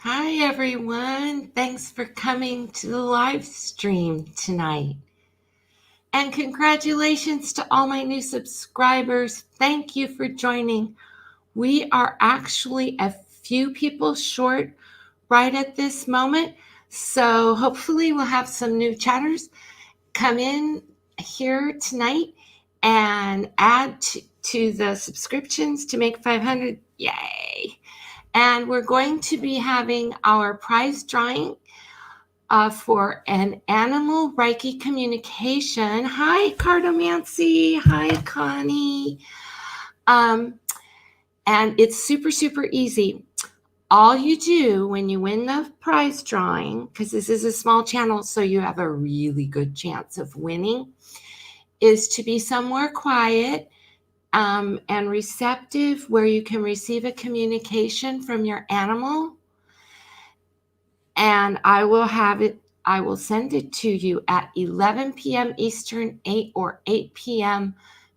Hi, everyone. Thanks for coming to the live stream tonight. And congratulations to all my new subscribers. Thank you for joining. We are actually a few people short right at this moment. So hopefully we'll have some new chatters come in here tonight and add to the subscriptions to make 500. Yay! And we're going to be having our prize drawing for an Animal Reiki Communication. Hi, Cardomancy. Hi, Connie. And it's super, super easy. All you do when you win the prize drawing, because this is a small channel, so you have a really good chance of winning, is to be somewhere quiet and receptive where you can receive a communication from your animal. And I will send it to you at 11 p.m. Eastern, 8 p.m.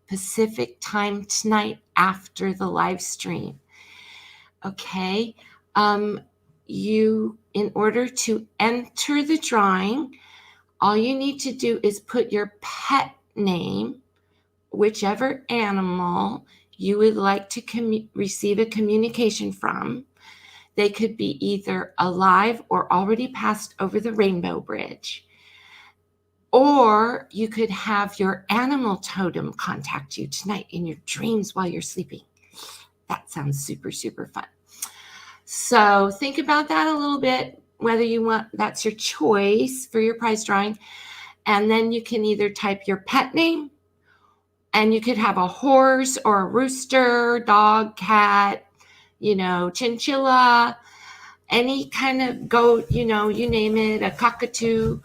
Pacific time tonight after the live stream. Okay. In order to enter the drawing, all you need to do is put your pet name, whichever animal you would like to receive a communication from. They could be either alive or already passed over the rainbow bridge. Or you could have your animal totem contact you tonight in your dreams while you're sleeping. That sounds super, super fun. So think about that a little bit, whether you want, that's your choice for your prize drawing. And then you can either type your pet name, and you could have a horse or a rooster, dog, cat, chinchilla, any kind of goat, you name it, a cockatoo,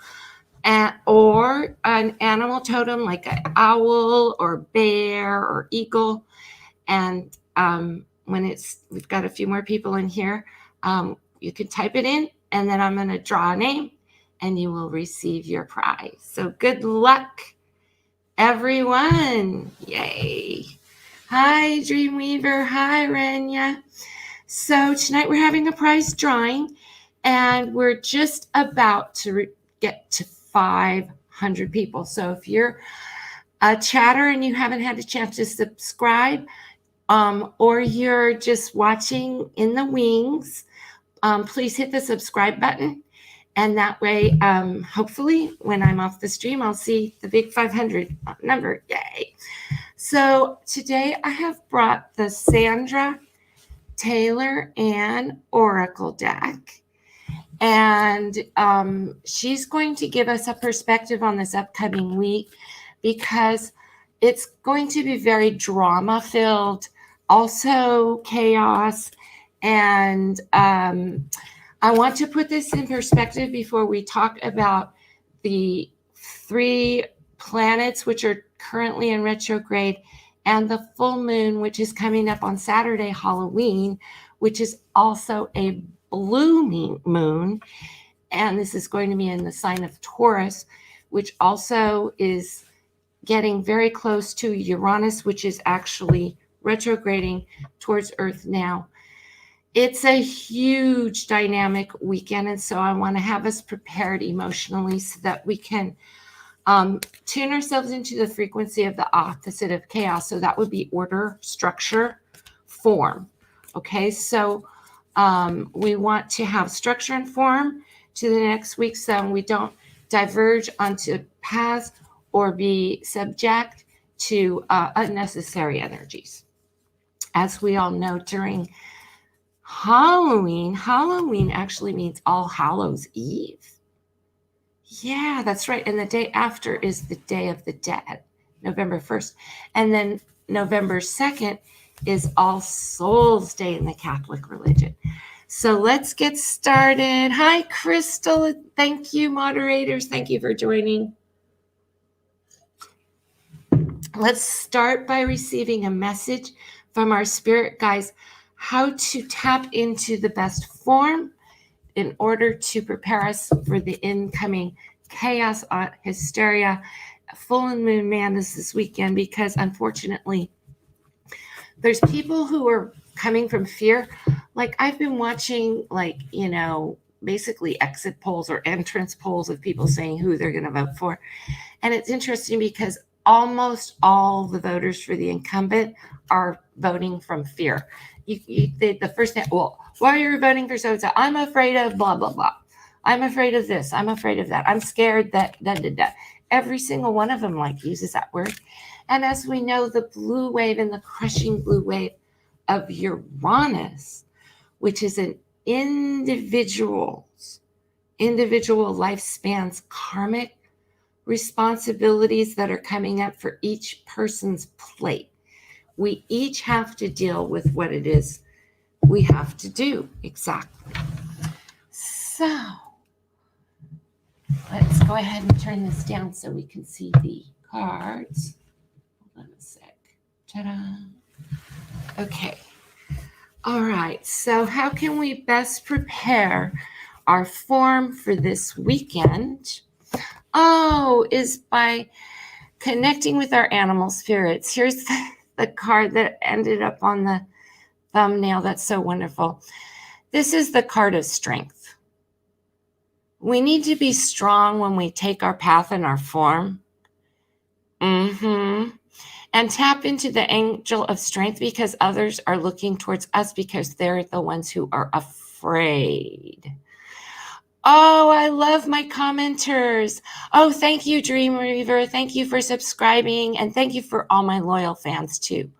or an animal totem like an owl or bear or eagle. And we've got a few more people in here, you can type it in, and then I'm going to draw a name, and you will receive your prize. So good luck, everyone. Yay. Hi, Dreamweaver. Hi, Renya. So tonight we're having a prize drawing, and we're just about to get to 500 people. So if you're a chatter and you haven't had a chance to subscribe, or you're just watching in the wings, please hit the subscribe button. And that way, hopefully, when I'm off the stream, I'll see the big 500 number. Yay. So today I have brought the Sandra Taylor Ann Oracle deck. And she's going to give us a perspective on this upcoming week, because it's going to be very drama-filled, also chaos. And I want to put this in perspective before we talk about the 3 planets which are currently in retrograde, and the full moon, which is coming up on Saturday, Halloween, which is also a blue moon. And this is going to be in the sign of Taurus, which also is getting very close to Uranus, which is actually retrograding towards Earth now. It's a huge dynamic weekend, and so I want to have us prepared emotionally so that we can tune ourselves into the frequency of the opposite of chaos. So that would be order, structure, form. Okay, so we want to have structure and form to the next week, so we don't diverge onto paths or be subject to unnecessary energies. As we all know, during Halloween actually means All Hallows Eve. Yeah, that's right. And the day after is the Day of the Dead, November 1st. And then November 2nd is All Souls Day in the Catholic religion. So let's get started. Hi, Crystal. Thank you, moderators. Thank you for joining. Let's start by receiving a message from our spirit guides, how to tap into the best form in order to prepare us for the incoming chaos, hysteria, full moon madness this weekend, because unfortunately there's people who are coming from fear, like I've been watching, like, basically exit polls or entrance polls of people saying who they're going to vote for. And it's interesting because almost all the voters for the incumbent are voting from fear. The first thing, well, why are you voting for so-and-so? I'm afraid of blah, blah, blah. I'm afraid of this. I'm afraid of that. I'm scared that. Every single one of them uses that word. And as we know, the blue wave and the crushing blue wave of Uranus, which is an individual lifespan's karmic responsibilities that are coming up for each person's plate. We each have to deal with what it is we have to do. Exactly. So let's go ahead and turn this down so we can see the cards. Hold on a sec. Ta-da. Okay. All right. So how can we best prepare our form for this weekend? Is by connecting with our animal spirits. Here's the card that ended up on the thumbnail. That's so wonderful. This is the card of strength. We need to be strong when we take our path and our form. And tap into the angel of strength because others are looking towards us because they're the ones who are afraid. Oh, I love my commenters. Oh, thank you, Dreamweaver. Thank you for subscribing. And thank you for all my loyal fans, too.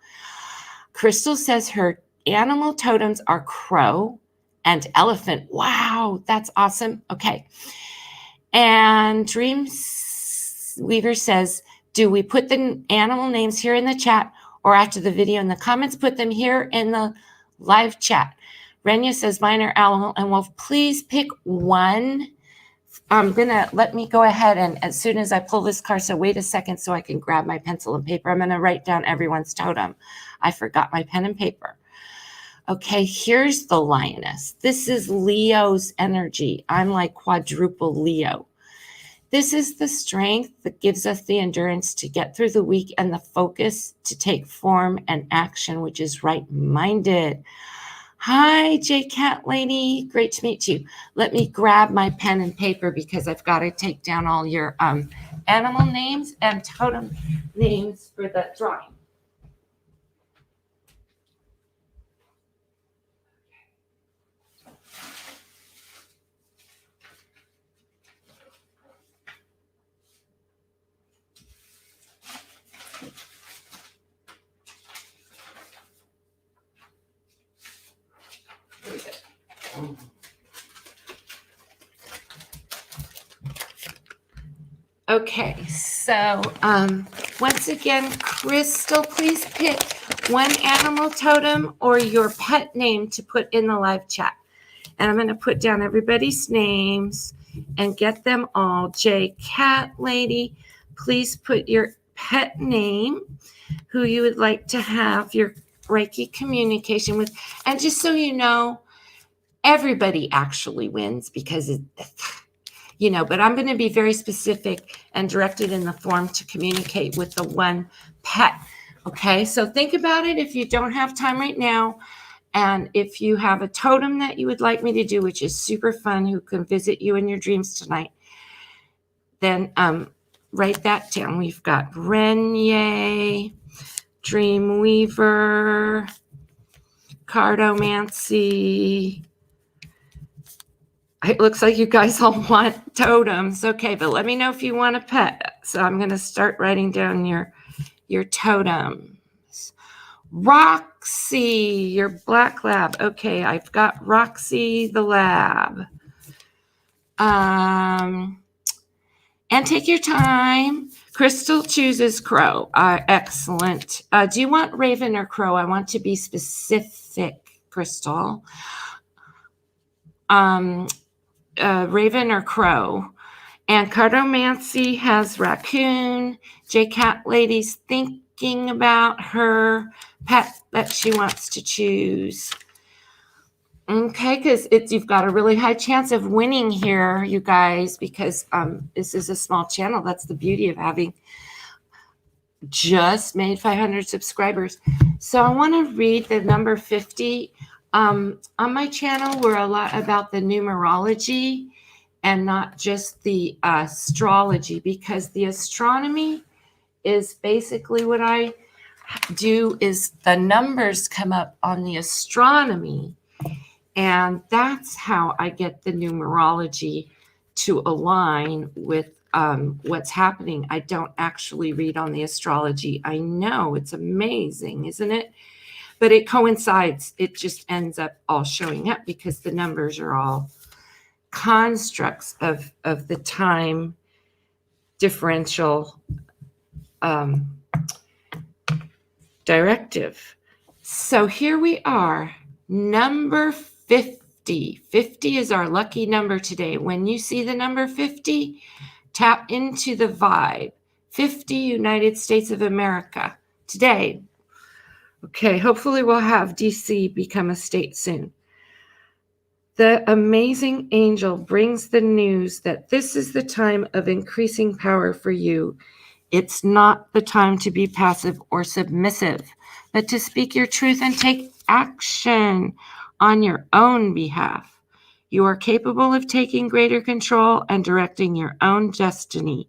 Crystal says her animal totems are crow and elephant. Wow, that's awesome. Okay. And Dreamweaver says, do we put the animal names here in the chat or after the video in the comments? Put them here in the live chat. Renya says, mine are owl and wolf. Please pick one. Let me go ahead and as soon as I pull this card, so wait a second so I can grab my pencil and paper. I'm going to write down everyone's totem. I forgot my pen and paper. Okay, here's the lioness. This is Leo's energy. I'm like quadruple Leo. This is the strength that gives us the endurance to get through the week and the focus to take form and action, which is right-minded. Hi, J Cat Lady. Great to meet you. Let me grab my pen and paper because I've got to take down all your animal names and totem names for the drawing. Okay, so once again, Crystal, please pick one animal totem or your pet name to put in the live chat. And I'm going to put down everybody's names and get them all. J Cat Lady, please put your pet name, who you would like to have your Reiki communication with. And just so you know, everybody actually wins because but I'm going to be very specific and directed in the form to communicate with the one pet. Okay, so think about it if you don't have time right now. And if you have a totem that you would like me to do, which is super fun, who can visit you in your dreams tonight, then write that down. We've got Renier, Dreamweaver, Cardomancy. It looks like you guys all want totems. Okay, but let me know if you want a pet. So I'm going to start writing down your totems. Roxy, your black lab. Okay, I've got Roxy the lab. And take your time. Crystal chooses crow. Excellent. Do you want raven or crow? I want to be specific, Crystal. Raven or crow. And Cardomancy has raccoon. J Cat Lady's thinking about her pet that she wants to choose. Okay, because you've got a really high chance of winning here, you guys, because this is a small channel. That's the beauty of having just made 500 subscribers. So I want to read the number 50 On my channel, we're a lot about the numerology and not just the astrology, because the astronomy is basically what I do is the numbers come up on the astronomy, and that's how I get the numerology to align with what's happening. I don't actually read on the astrology. I know, it's amazing, isn't it? But it coincides. It just ends up all showing up because the numbers are all constructs of the time differential directive. So here we are, number 50. 50 is our lucky number today. When you see the number 50, tap into the vibe. 50 United States of America today. Okay, hopefully we'll have DC become a state soon. The amazing angel brings the news that this is the time of increasing power for you. It's not the time to be passive or submissive, but to speak your truth and take action on your own behalf. You are capable of taking greater control and directing your own destiny,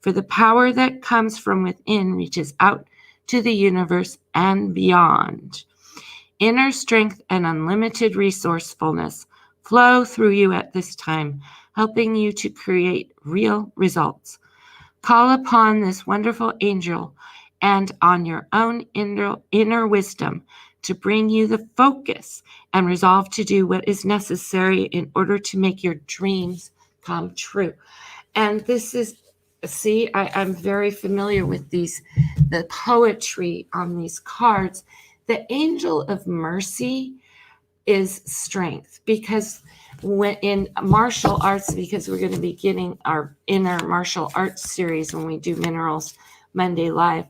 for the power that comes from within reaches out to the universe and beyond. Inner strength and unlimited resourcefulness flow through you at this time, helping you to create real results. Call upon this wonderful angel and on your own inner wisdom to bring you the focus and resolve to do what is necessary in order to make your dreams come true. And this is, see, I'm very familiar with the poetry on these cards. The angel of mercy is strength, because when in martial arts, because we're going to be getting our inner martial arts series when we do Minerals Monday Live,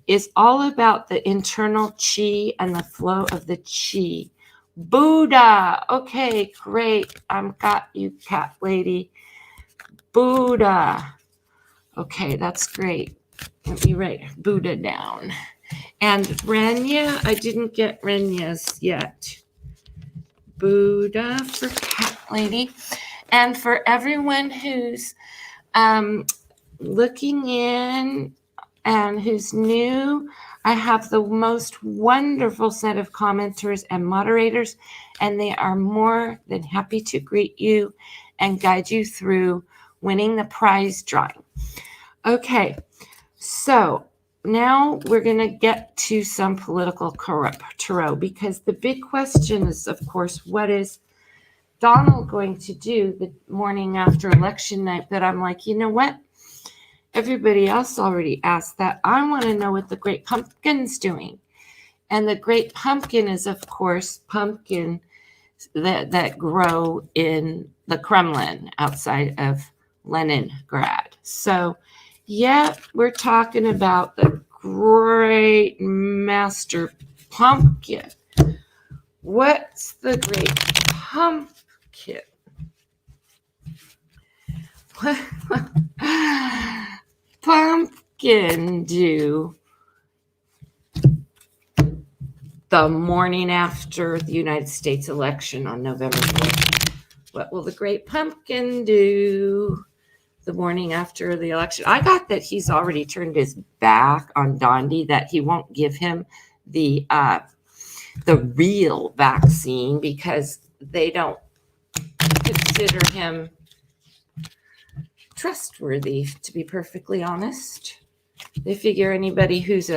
is all about the internal chi and the flow of the chi. Buddha. Okay, great. I've got you, cat lady. Buddha. Okay, that's great. Let me write Buddha down. And Renya, I didn't get Renya's yet. Buddha for cat lady. And for everyone who's looking in and who's new, I have the most wonderful set of commentors and moderators, and they are more than happy to greet you and guide you through winning the prize drawing. Okay, so now we're going to get to some political tarot, because the big question is, of course, what is Donald going to do the morning after election night? But I'm like, you know what? Everybody else already asked that. I want to know what the Great Pumpkin's doing. And the Great Pumpkin is, of course, pumpkin that grow in the Kremlin outside of Leningrad. So, yeah, we're talking about the Great Master Pumpkin. What's the Great Pumpkin? Pumpkin do the morning after the United States election on November 4th? What will the Great Pumpkin do the morning after the election? I got that he's already turned his back on Dondi, that he won't give him the real vaccine because they don't consider him trustworthy, to be perfectly honest. They figure anybody who's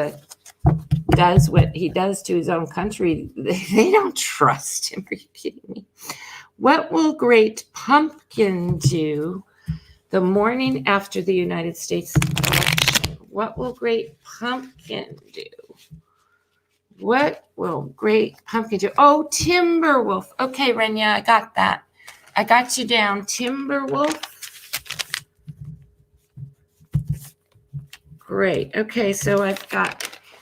does what he does to his own country, they don't trust him. Are you kidding me? What will Great Pumpkin do the morning after the United States election? What will Great Pumpkin do? What will Great Pumpkin do? Oh, Timberwolf. Okay, Renya, I got that. I got you down. Timberwolf. Great. Okay, so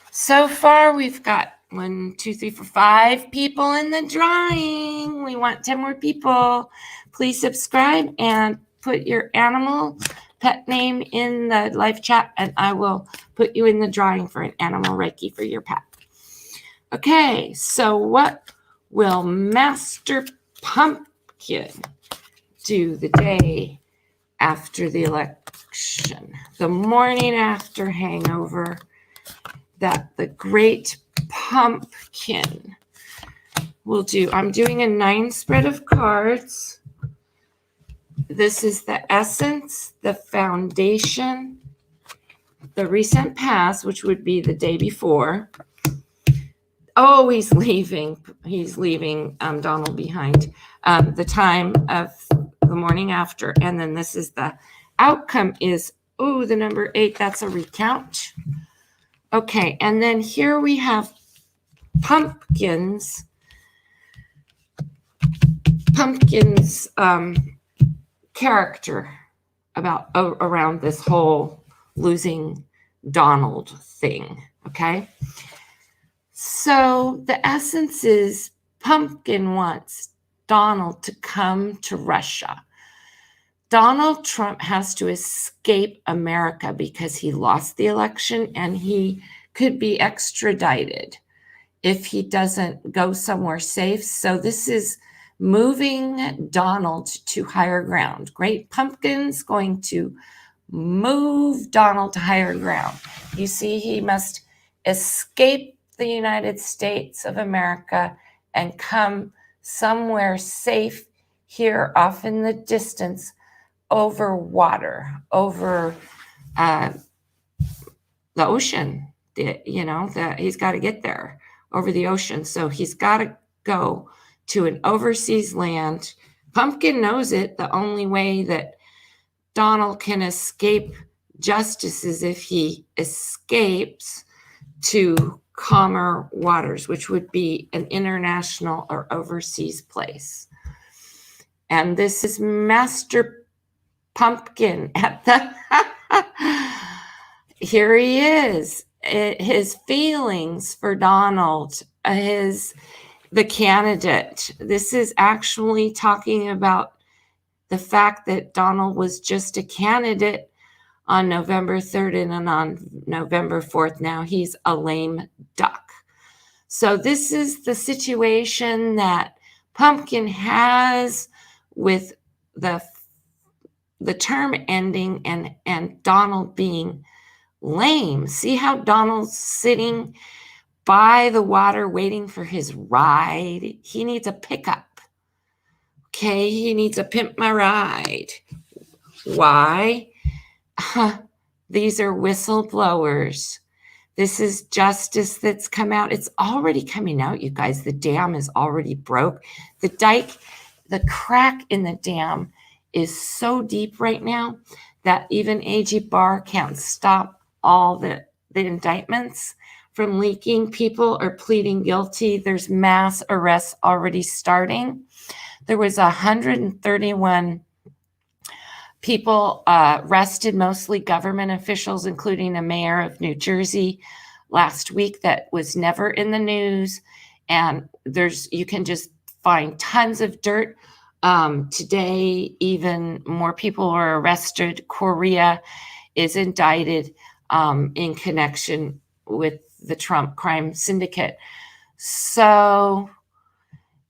so far we've got 1, 2, 3, 4, 5 people in the drawing. We want 10 more people. Please subscribe and put your animal pet name in the live chat, and I will put you in the drawing for an Animal Reiki for your pet. Okay, so what will Master Pumpkin do the day after the election, the morning after hangover, that the great pumpkin will do? I'm doing a 9 spread of cards. This is the essence, the foundation, the recent past, which would be the day before. Oh, he's leaving Donald behind. The time of the morning after. And then this is the outcome is, the number 8. That's a recount. Okay, and then here we have pumpkins character about around this whole losing Donald thing. Okay, so the essence is Pumpkin wants Donald to come to Russia. Donald Trump has to escape America because he lost the election, and he could be extradited if he doesn't go somewhere safe. So this is moving Donald to higher ground. Great Pumpkin's going to move Donald to higher ground. You see, he must escape the United States of America and come somewhere safe here off in the distance, over water, over the ocean. He's got to get there over the ocean. So he's got to go to an overseas land. Pumpkin knows it. The only way that Donald can escape justice is if he escapes to calmer waters, which would be an international or overseas place. And this is Master Pumpkin at the here he is. His feelings for Donald, the candidate. This is actually talking about the fact that Donald was just a candidate on November 3rd and on November 4th. Now he's a lame duck. So this is the situation that Pumpkin has with the term ending and Donald being lame. See how Donald's sitting by the water waiting for his ride? He needs a pickup. Okay, he needs a pimp my ride. Why? These are whistleblowers. This is justice that's come out. It's already coming out, you guys. The dam is already broke. The dike, the crack in the dam is so deep right now that even AG Barr can't stop all the indictments from leaking. People are pleading guilty. There's mass arrests already starting. There was 131 people arrested, mostly government officials, including a mayor of New Jersey last week that was never in the news. And you can just find tons of dirt. Today, even more people were arrested. Korea is indicted in connection with the Trump crime syndicate. So,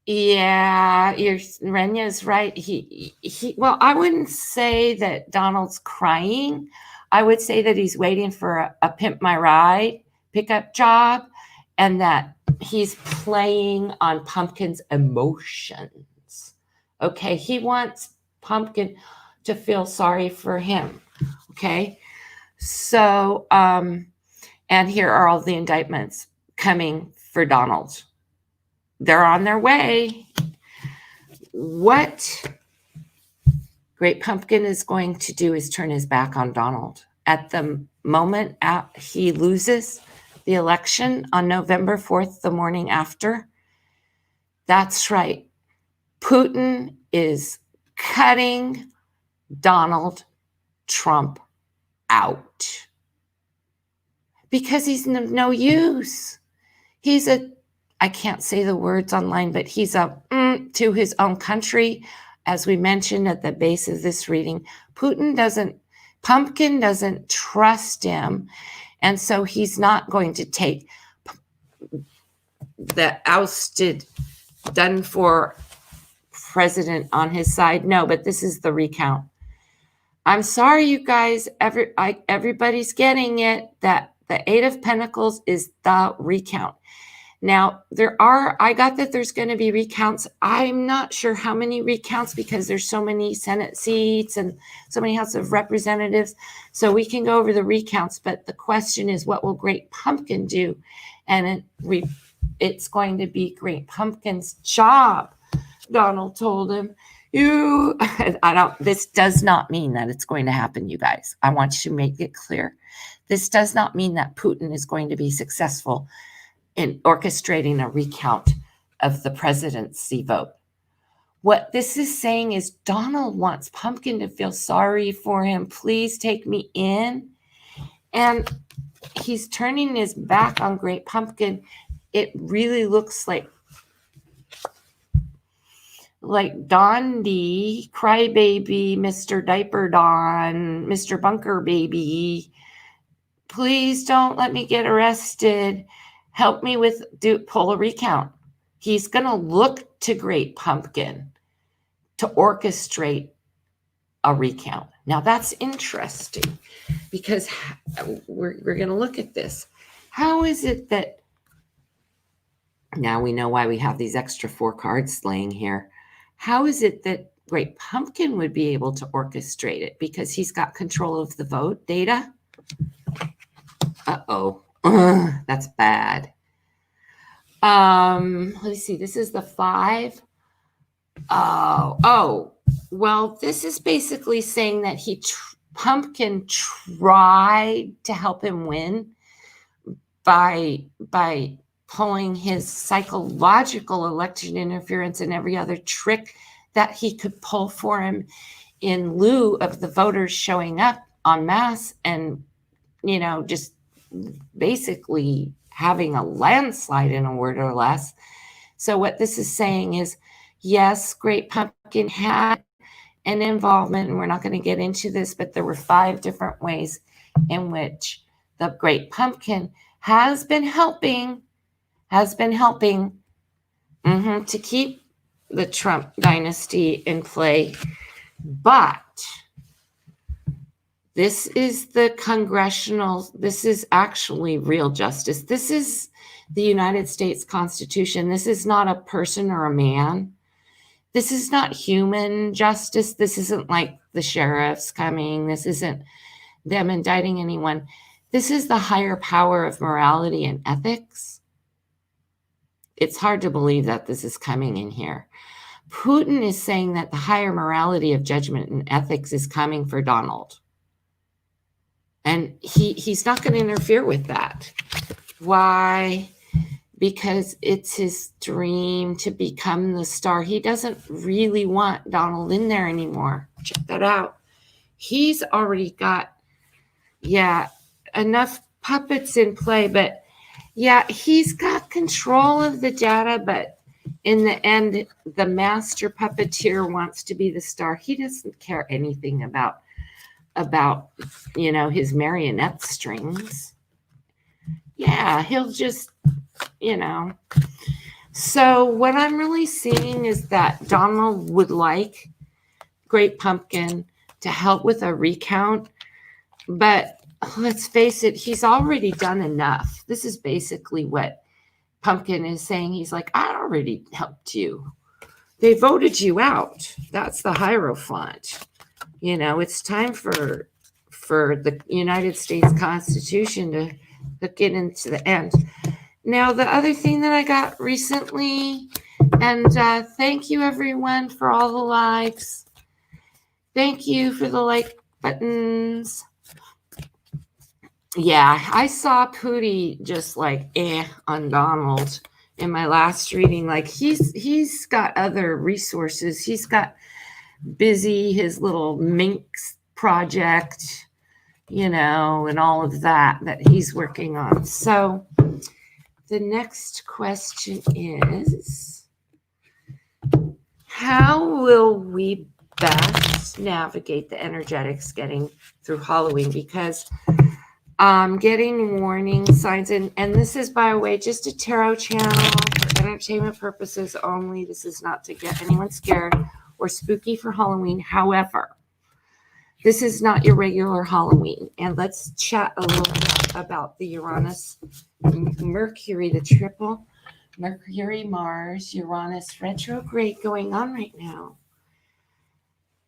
yeah, Renya's right. Well, I wouldn't say that Donald's crying. I would say that he's waiting for a pimp my ride pickup job, and that he's playing on Pumpkin's emotions. Okay, he wants Pumpkin to feel sorry for him. Okay, so and here are all the indictments coming for Donald. They're on their way. What Great Pumpkin is going to do is turn his back on Donald. At the moment he loses the election on November 4th, the morning after, that's right. Putin is cutting Donald Trump out because he's no use. I can't say the words online, but he's to his own country. As we mentioned at the base of this reading, Pumpkin doesn't trust him. And so he's not going to take the ousted done for president on his side. No, but this is the recount. I'm sorry, you guys. Everybody's getting it that the Eight of Pentacles is the recount. Now, I got that there's going to be recounts. I'm not sure how many recounts because there's so many Senate seats and so many House of Representatives. So we can go over the recounts, but the question is, what will Great Pumpkin do? And it's going to be Great Pumpkin's job. Donald told him, this does not mean that it's going to happen, you guys. I want you to make it clear. This does not mean that Putin is going to be successful in orchestrating a recount of the presidency vote. What this is saying is Donald wants Pumpkin to feel sorry for him. Please take me in. And he's turning his back on Great Pumpkin. It really looks like Don D, Crybaby, Mr. Diaper Don, Mr. Bunker Baby. Please don't let me get arrested. Help me pull a recount. He's going to look to Great Pumpkin to orchestrate a recount. Now that's interesting because we're going to look at this. How is it that now we know why we have these extra 4 cards laying here? How is it that Great Pumpkin would be able to orchestrate it? Because he's got control of the vote data? Uh-oh. That's bad. Let's see. This is the 5. Well, this is basically saying that Pumpkin tried to help him win by pulling his psychological election interference and every other trick that he could pull for him in lieu of the voters showing up en masse and, just basically having a landslide in a word or less. So what this is saying is, yes, Great Pumpkin had an involvement, and we're not going to get into this, but there were 5 different ways in which the Great Pumpkin has been helping to keep the Trump dynasty in play. But this is this is actually real justice. This is the United States Constitution. This is not a person or a man. This is not human justice. This isn't like the sheriffs coming. This isn't them indicting anyone. This is the higher power of morality and ethics. It's hard to believe that this is coming in here. Putin is saying that the higher morality of judgment and ethics is coming for Donald. And he's not going to interfere with that. Why? Because it's his dream to become the star. He doesn't really want Donald in there anymore. Check that out. He's already got, enough puppets in play, but he's got control of the data, but in the end, the master puppeteer wants to be the star. He doesn't care anything about his marionette strings. He'll just, So what I'm really seeing is that Donald would like Great Pumpkin to help with a recount, but let's face it, he's already done enough. This is basically what Pumpkin is saying. He's like, I already helped you. They voted you out. That's the Hierophant. It's time for the United States Constitution to get into the end. Now, the other thing that I got recently, and thank you everyone for all the likes. Thank you for the like buttons. I saw Pootie just on Donald in my last reading. He's got other resources. He's got busy his little Minx project, and all of that he's working on. So the next question is, how will we best navigate the energetics getting through Halloween? Because I'm getting warning signs, and this is, by the way, just a tarot channel for entertainment purposes only. This is not to get anyone scared or spooky for Halloween. However, this is not your regular Halloween. And let's chat a little bit about the Uranus, Mercury, the triple Mercury, Mars, Uranus retrograde going on right now.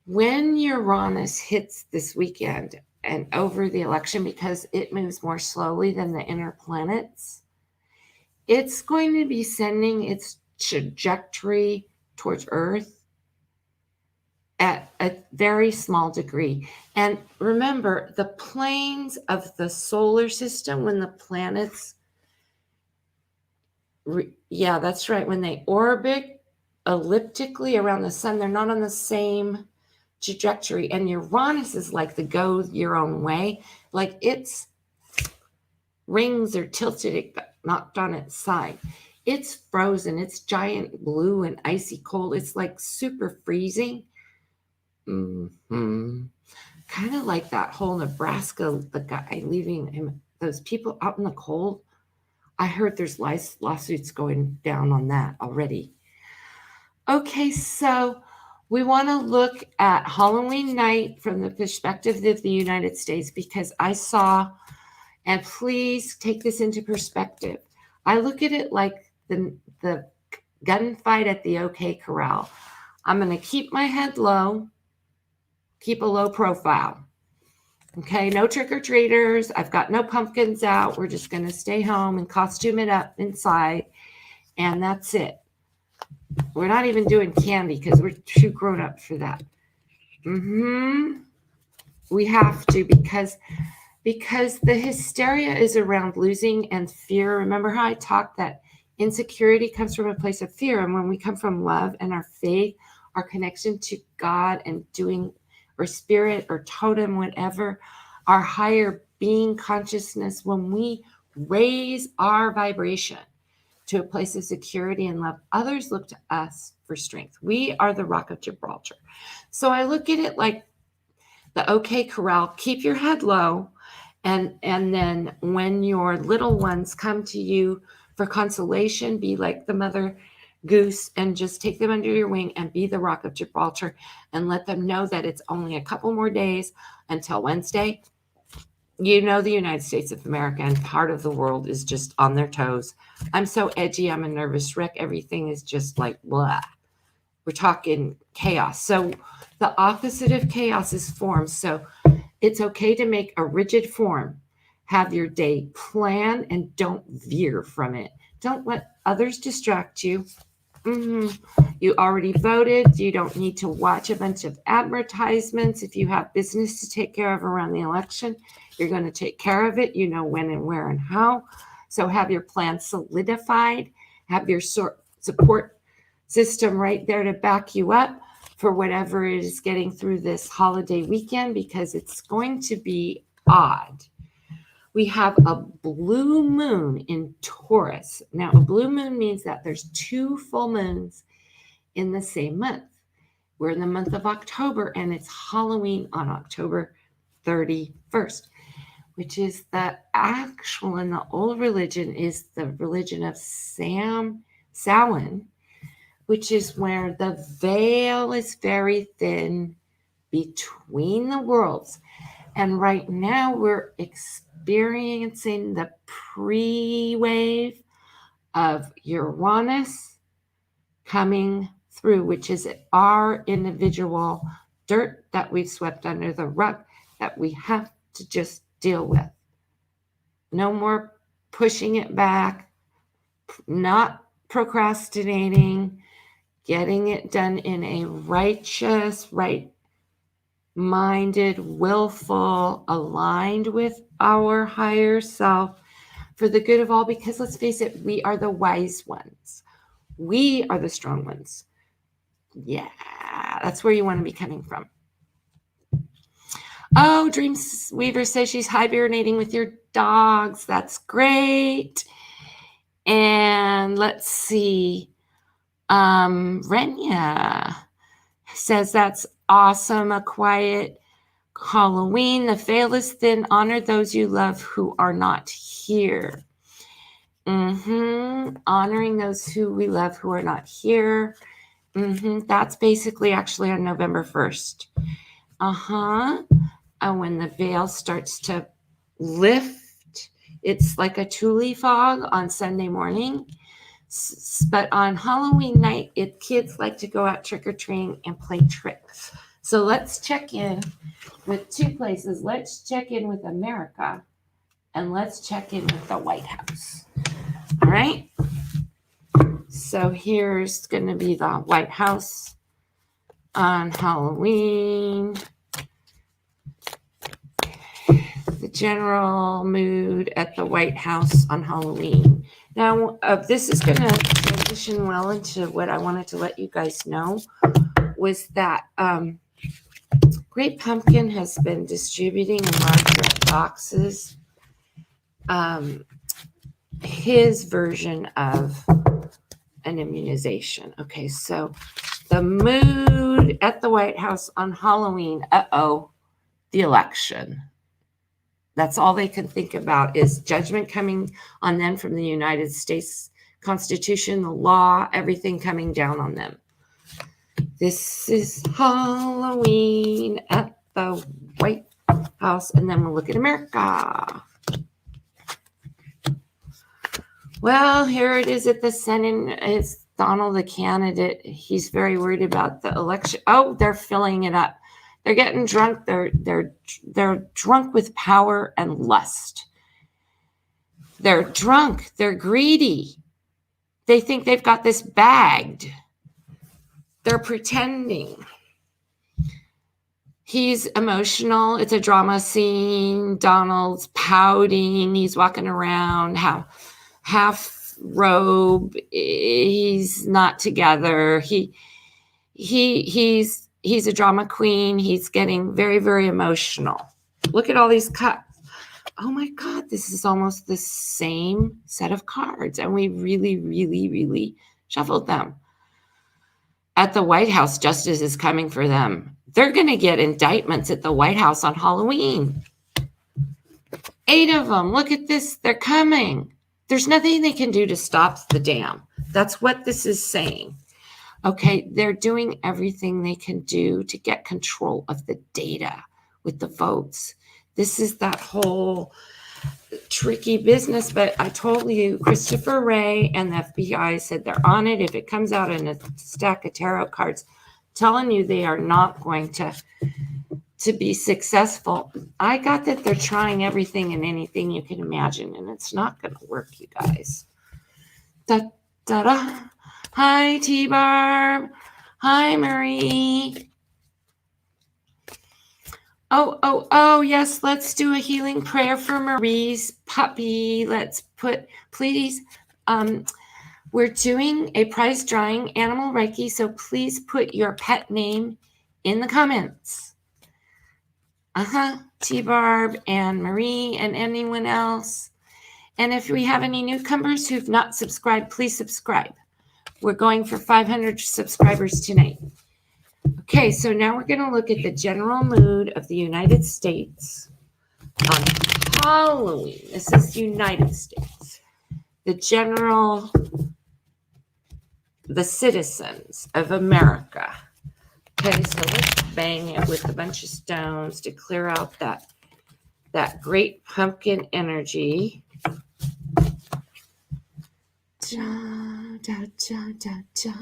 When Uranus hits this weekend and over the election, because it moves more slowly than the inner planets, it's going to be sending its trajectory towards Earth at a very small degree. And remember, the planes of the solar system, when the planets, yeah, that's right, when they orbit elliptically around the sun, they're not on the same trajectory. And Uranus is like the go your own way, like its rings are tilted, it got knocked on its side. It's frozen, it's giant blue and icy cold. It's like super freezing. Kind of like that whole Nebraska, the guy leaving him, those people out in the cold. I heard there's lawsuits going down on that already. Okay, so we want to look at Halloween night from the perspective of the United States, because I saw, and please take this into perspective, I look at it like the gunfight at the OK Corral. I'm going to keep my head low, keep a low profile. Okay, no trick-or-treaters. I've got no pumpkins out. We're just going to stay home and costume it up inside, and that's it. We're not even doing candy because we're too grown up for that. We have to, because the hysteria is around losing and fear. Remember how I talked that insecurity comes from a place of fear, and when we come from love and our faith, our connection to God and doing, or spirit or totem, whatever, our higher being consciousness, when we raise our vibration to a place of security and love, others look to us for strength. We are the Rock of Gibraltar. So I look at it like the OK Corral. Keep your head low, and then when your little ones come to you for consolation, be like the mother goose and just take them under your wing and be the Rock of Gibraltar, and let them know that it's only a couple more days until Wednesday. You know, the United States of America and part of the world is just on their toes. I'm so edgy. I'm a nervous wreck. Everything is just like blah. We're talking chaos. So the opposite of chaos is form. So it's okay to make a rigid form. Have your day plan and don't veer from it. Don't let others distract you. You already voted. You don't need to watch a bunch of advertisements. If you have business to take care of around the election, you're going to take care of it. You know when and where and how. So have your plan solidified. Have your support system right there to back you up for whatever it is getting through this holiday weekend, because it's going to be odd. We have a blue moon in Taurus. Now, a blue moon means that there's 2 full moons in the same month. We're in the month of October, and it's Halloween on October 31st, which is the actual, in the old religion, is the religion of Samhain, which is where the veil is very thin between the worlds. And right now we're experiencing the pre-wave of Uranus coming through, which is our individual dirt that we've swept under the rug that we have to just deal with. No more pushing it back, not procrastinating, getting it done in a righteous, right-minded, willful, aligned with our higher self for the good of all, because let's face it, we are the wise ones. We are the strong ones. Yeah, that's where you want to be coming from. Oh, Dreamweaver says she's hibernating with your dogs. That's great. And let's see. Renya says that's awesome. A quiet Halloween. The veil is thin. Honor those you love who are not here. Honoring those who we love who are not here. That's basically actually on November 1st. And when the veil starts to lift, it's like a tule fog on Sunday morning. But on Halloween night, kids like to go out trick-or-treating and play tricks. So let's check in with two places. Let's check in with America, and let's check in with the White House. All right? So here's going to be the White House on Halloween. The general mood at the White House on Halloween. Now, this is going to transition well into what I wanted to let you guys know was that Great Pumpkin has been distributing in larger boxes his version of an immunization. Okay, so the mood at the White House on Halloween, the election. That's all they can think about is judgment coming on them from the United States Constitution, the law, everything coming down on them. This is Halloween at the White House, and then we'll look at America. Well, here it is at the Senate. It's Donald, the candidate. He's very worried about the election. Oh, they're filling it up. They're getting drunk. They're drunk with power and lust. They're drunk. They're greedy. They think they've got this bagged. They're pretending. He's emotional. It's a drama scene. Donald's pouting. He's walking around half robe. He's not together. He's a drama queen. He's getting very, very emotional. Look at all these cups. Oh my God, this is almost the same set of cards. And we really, really, really shuffled them. At the White House, justice is coming for them. They're going to get indictments at the White House on Halloween. 8 of them. Look at this. They're coming. There's nothing they can do to stop the dam. That's what this is saying. Okay, they're doing everything they can do to get control of the data with the votes. This is that whole tricky business, but I told you, Christopher Wray and the FBI said they're on it. If it comes out in a stack of tarot cards, telling you they are not going to be successful. I got that they're trying everything and anything you can imagine, and it's not going to work, you guys. Da-da-da. Hi, T-Barb. Hi, Marie. Oh, yes, let's do a healing prayer for Marie's puppy. Let's put, please, we're doing a prize drawing, Animal Reiki, so please put your pet name in the comments. T-Barb and Marie and anyone else. And if we have any newcomers who've not subscribed, please subscribe. We're going for 500 subscribers tonight. Okay, so now we're going to look at the general mood of the United States on Halloween. This is United States. The citizens of America. Okay, so let's bang it with a bunch of stones to clear out that great pumpkin energy. Da, da, da, da, da.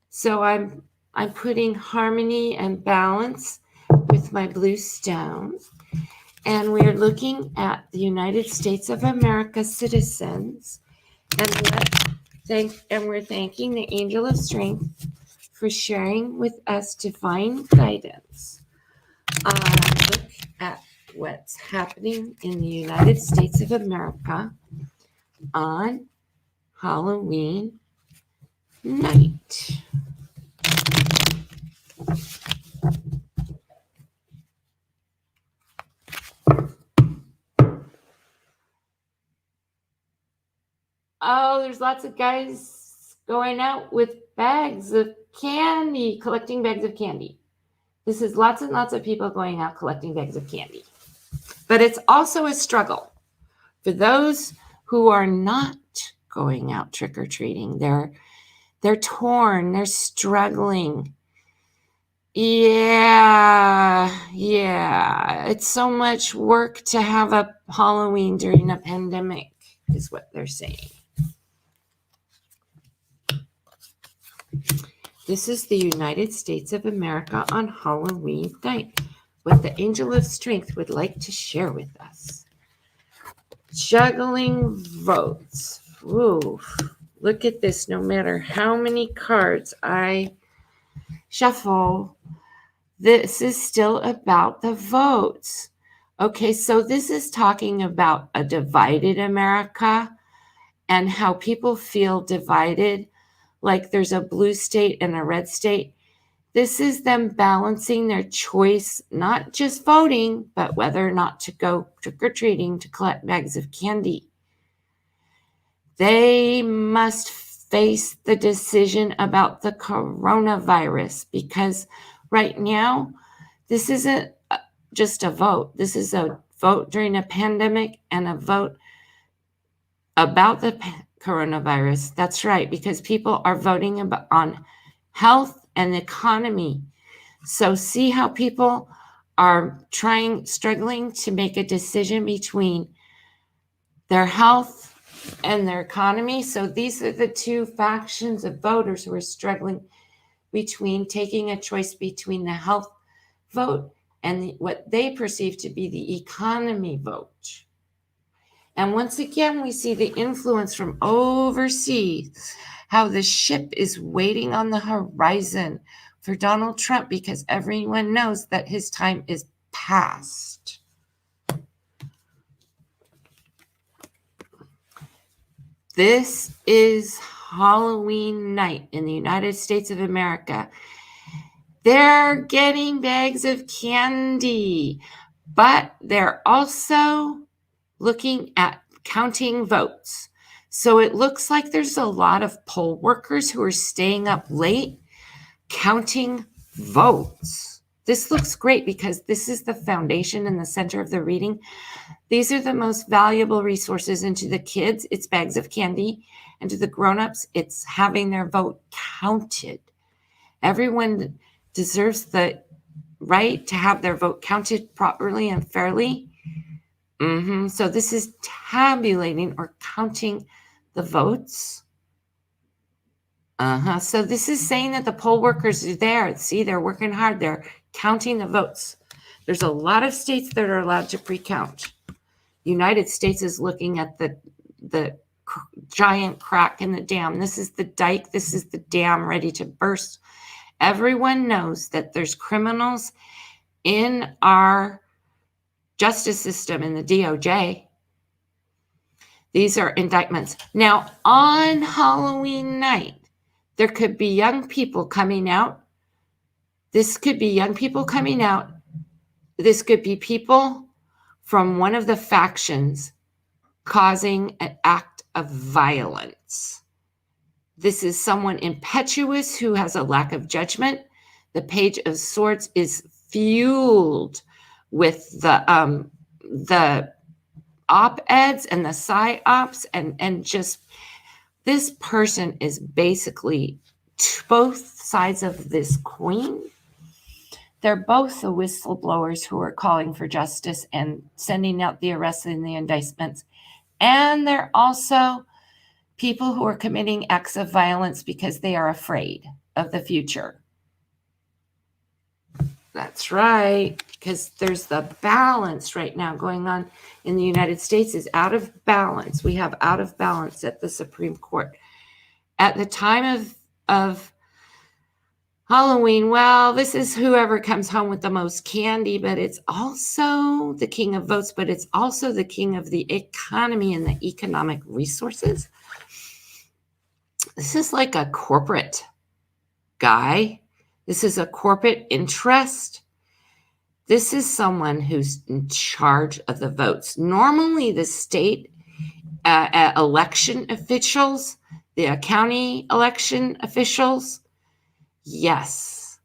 So I'm putting harmony and balance with my blue stones. And we're looking at the United States of America citizens. And we're thanking the Angel of Strength for sharing with us divine guidance. Look at what's happening in the United States of America on Halloween night. Oh, there's lots of guys going out with bags of candy, collecting bags of candy. This is lots and lots of people going out collecting bags of candy. But it's also a struggle for those who are not going out trick-or-treating. They're torn, they're struggling. Yeah. It's so much work to have a Halloween during a pandemic, is what they're saying. This is the United States of America on Halloween night, what the Angel of Strength would like to share with us. Juggling votes. Ooh, look at this. No matter how many cards I shuffle, this is still about the votes. Okay, so this is talking about a divided America and how people feel divided, like there's a blue state and a red state. This is them balancing their choice, not just voting, but whether or not to go trick-or-treating to collect bags of candy. They must face the decision about the coronavirus, because right now, this isn't just a vote. This is a vote during a pandemic and a vote about the coronavirus. That's right, because people are voting on health and the economy. So see how people are struggling to make a decision between their health and their economy. So these are the two factions of voters who are struggling between taking a choice between the health vote and what they perceive to be the economy vote. And once again, we see the influence from overseas, how the ship is waiting on the horizon for Donald Trump, because everyone knows that his time is past. This is Halloween night in the United States of America. They're getting bags of candy, but they're also looking at counting votes. So it looks like there's a lot of poll workers who are staying up late counting votes. This looks great because this is the foundation in the center of the reading. These are the most valuable resources, and to the kids, it's bags of candy, and to the grown-ups, it's having their vote counted. Everyone deserves the right to have their vote counted properly and fairly. So this is tabulating or counting the votes. So this is saying that the poll workers are there. See, they're working hard. They're counting the votes. There's a lot of states that are allowed to pre-count. United States is looking at the giant crack in the dam. This is the dike. This is the dam ready to burst. Everyone knows that there's criminals in our justice system, in the DOJ. These are indictments. Now, on Halloween night, there could be young people coming out. This could be young people coming out. This could be people from one of the factions causing an act of violence. This is someone impetuous who has a lack of judgment. The Page of Swords is fueled with the op-eds and the psyops, and just this person is basically both sides of this coin. They're both the whistleblowers who are calling for justice and sending out the arrests and the indictments. And they're also people who are committing acts of violence because they are afraid of the future. That's right, because there's the balance right now going on in the United States is out of balance. We have out of balance at the Supreme Court. At the time of Halloween, well, this is whoever comes home with the most candy, but it's also the king of votes, but it's also the king of the economy and the economic resources. This is like a corporate guy. This is a corporate interest. This is someone who's in charge of the votes. Normally, the state election officials, the county election officials, yes,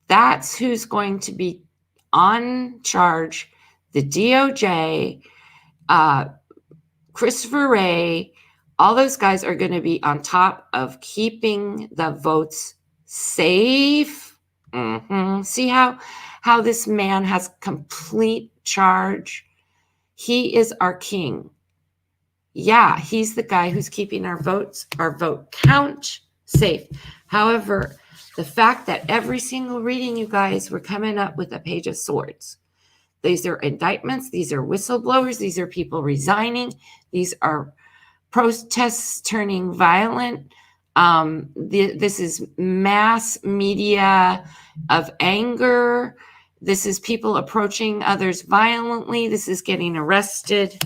that's who's going to be on charge. The DOJ, Christopher Ray, all those guys are going to be on top of keeping the votes safe. See how this man has complete charge? He is our king. Yeah, he's the guy who's keeping our vote count safe. However, the fact that every single reading, you guys, we're coming up with a page of swords. These are indictments. These are whistleblowers. These are people resigning. These are protests turning violent. This is mass media of anger. This is people approaching others violently. This is getting arrested.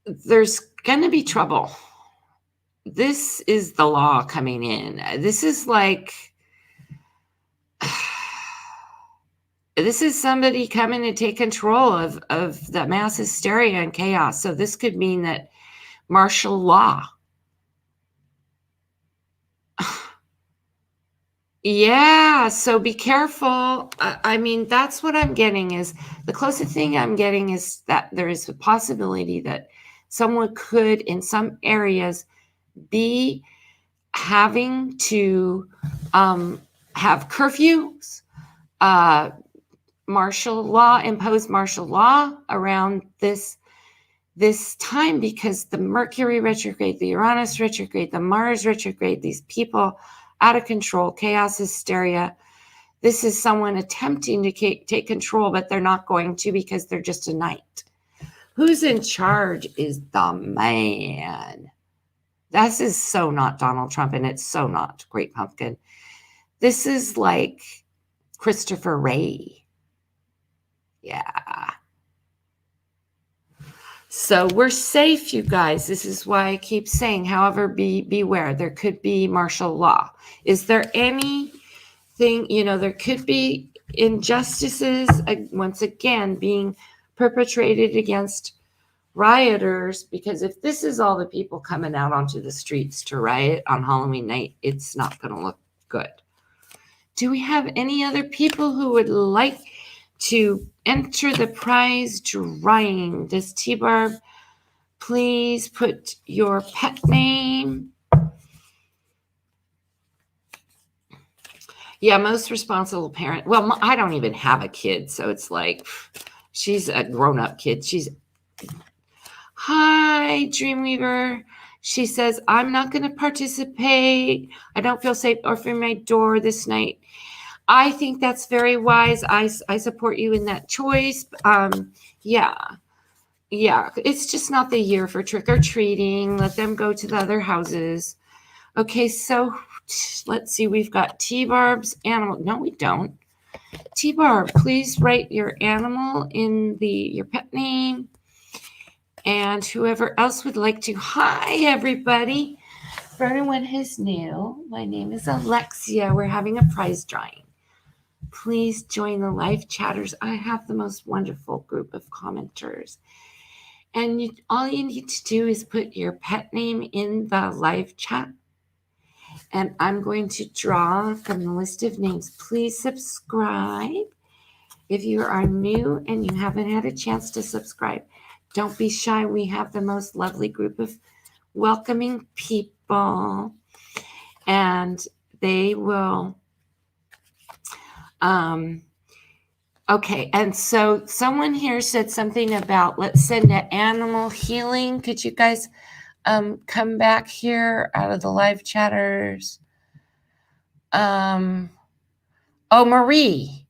There's going to be trouble. This is the law coming in. This is like, this is somebody coming to take control of the mass hysteria and chaos. So this could mean that martial law. Yeah, so be careful. I mean, that's what I'm getting is the closest thing I'm getting is that there is a possibility that someone could, in some areas, be having to have curfews, impose martial law around this time, because the Mercury retrograde, the Uranus retrograde, the Mars retrograde, these people out of control, chaos, hysteria. This is someone attempting to take control, but they're not going to because they're just a knight. Who's in charge is the man. This is so not Donald Trump, and it's so not Great Pumpkin. This is like Christopher Ray. Yeah. So we're safe, you guys. This is why I keep saying, however, beware. There could be martial law. Is there anything, there could be injustices, once again, being perpetrated against rioters, because if this is all the people coming out onto the streets to riot on Halloween night, it's not going to look good. Do we have any other people who would like to enter the prize drawing? Does T-Barb please put your pet name? Yeah, most responsible parent. Well, I don't even have a kid, so it's like she's a grown-up kid. Hi, Dreamweaver. She says, I'm not going to participate. I don't feel safe opening my door this night. I think that's very wise. I support you in that choice. Yeah. It's just not the year for trick-or-treating. Let them go to the other houses. Okay, so let's see. We've got T-Barb's animal. No, we don't. T-Barb, please write your animal in your pet name. And whoever else would like to. Hi, everybody. For everyone who's new, my name is Alexia. We're having a prize drawing. Please join the live chatters. I have the most wonderful group of commenters. And all you need to do is put your pet name in the live chat. And I'm going to draw from the list of names. Please subscribe. If you are new and you haven't had a chance to subscribe, don't be shy. We have the most lovely group of welcoming people. And they will... Okay, and so someone here said something about let's send an animal healing. Could you guys come back here out of the live chatters? Oh, Marie.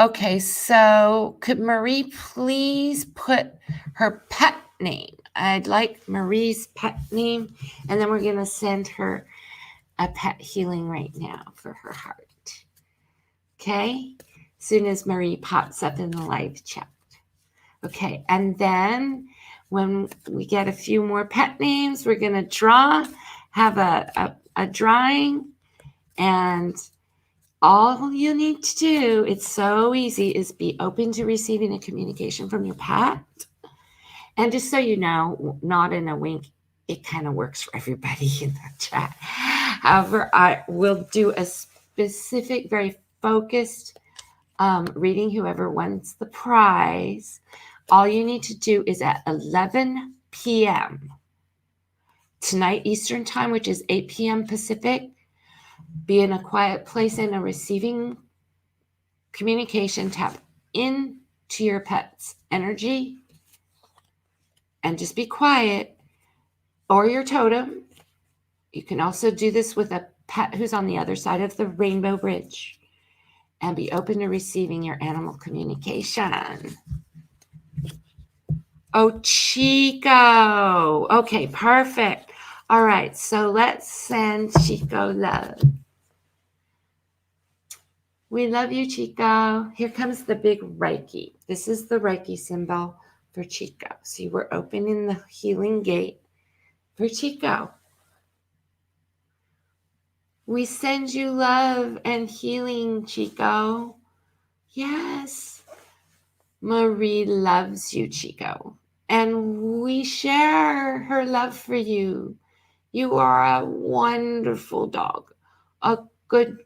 Okay, so could Marie please put her pet name? I'd like Marie's pet name, and then we're going to send her a pet healing right now for her heart. Okay, as soon as Marie pops up in the live chat. Okay, and then when we get a few more pet names, we're going to have a drawing, and all you need to do, it's so easy, is be open to receiving a communication from your pet. And just so you know, not in a wink, it kind of works for everybody in the chat. However, I will do a specific, very focused reading, whoever wins the prize, all you need to do is at 11 p.m. tonight Eastern time, which is 8 p.m. Pacific, be in a quiet place in a receiving communication, tap into your pet's energy and just be quiet, or your totem. You can also do this with a pet who's on the other side of the rainbow bridge, and be open to receiving your animal communication. Oh, Chico. Okay, perfect. All right, so let's send Chico love. We love you, Chico. Here comes the big Reiki. This is the Reiki symbol for Chico. See, we're opening the healing gate for Chico. We send you love and healing, Chico. Yes. Marie loves you, Chico. And we share her love for you. You are a wonderful dog. A good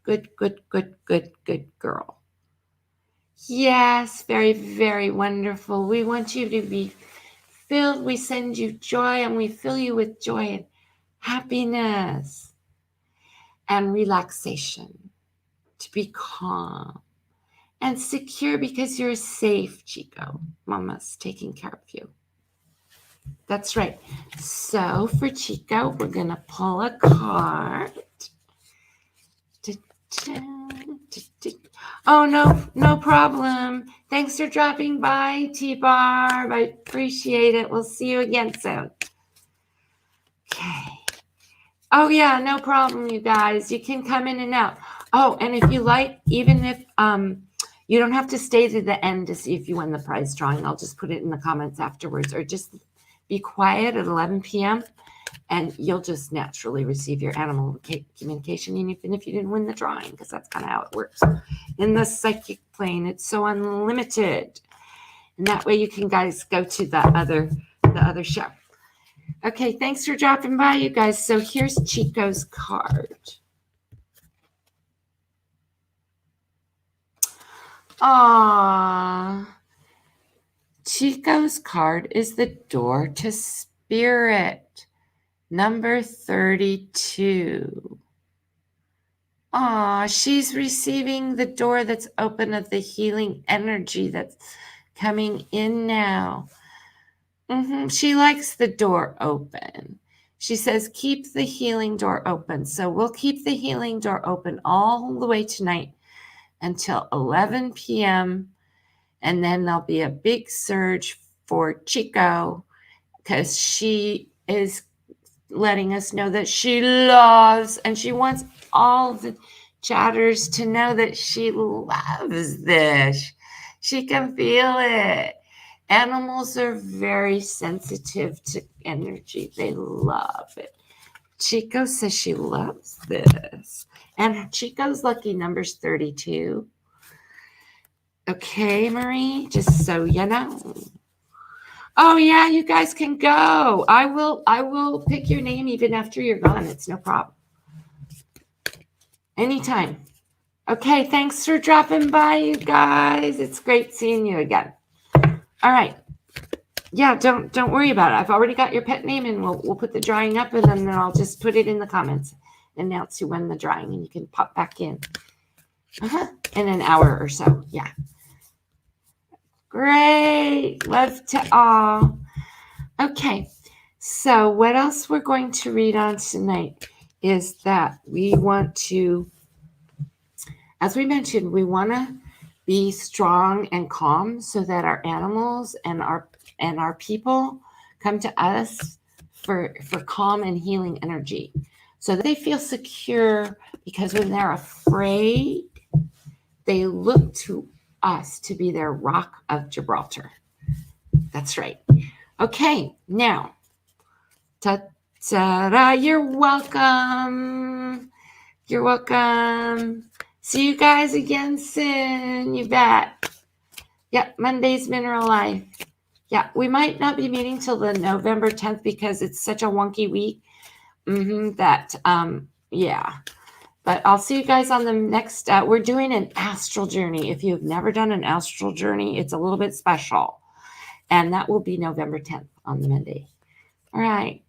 girl. Yes, very, very wonderful. We want you to be filled. We send you joy, and we fill you with joy and happiness and relaxation, to be calm and secure because you're safe, Chico. Mama's taking care of you. That's right. So for Chico, we're going to pull a card. Oh, no problem. Thanks for dropping by, T-Barb. I appreciate it. We'll see you again soon. Okay. Oh, yeah, no problem, you guys. You can come in and out. Oh, and if you like, even if you don't have to stay to the end to see if you win the prize drawing, I'll just put it in the comments afterwards, or just be quiet at 11 p.m. and you'll just naturally receive your animal communication, even if you didn't win the drawing, because that's kind of how it works. In the psychic plane, it's so unlimited. And that way you can guys go to the other show. Okay, thanks for dropping by, you guys. So here's Chico's card. Aww. Chico's card is the door to spirit, number 32. Aw, she's receiving the door that's open of the healing energy that's coming in now. She likes the door open. She says, keep the healing door open. So we'll keep the healing door open all the way tonight until 11 p.m. And then there'll be a big surge for Chico, because she is letting us know that she loves, and she wants all the chatters to know that she loves this. She can feel it. Animals are very sensitive to energy. They love it. Chico says she loves this. And Chico's lucky number's 32. Okay, Marie, just so you know. Oh yeah, you guys can go. I will pick your name even after you're gone. It's no problem. Anytime. Okay, thanks for dropping by, you guys. It's great seeing you again. All right. Yeah, don't worry about it. I've already got your pet name, and we'll put the drawing up, and then I'll just put it in the comments, announce who won the drawing, and you can pop back in in an hour or so. Yeah. Great. Love to all. Okay. So what else we're going to read on tonight is that we want to, as we mentioned, we want to be strong and calm so that our animals and our people come to us for calm and healing energy, so that they feel secure, because when they're afraid, they look to us to be their rock of Gibraltar. That's right. Okay, now, ta-da, you're welcome. You're welcome. See you guys again soon, you bet. Yep, Monday's Mineral Life. Yeah, we might not be meeting till the November 10th because it's such a wonky week. Yeah. But I'll see you guys on the next. We're doing an astral journey. If you've never done an astral journey, it's a little bit special. And that will be November 10th on the Monday. All right.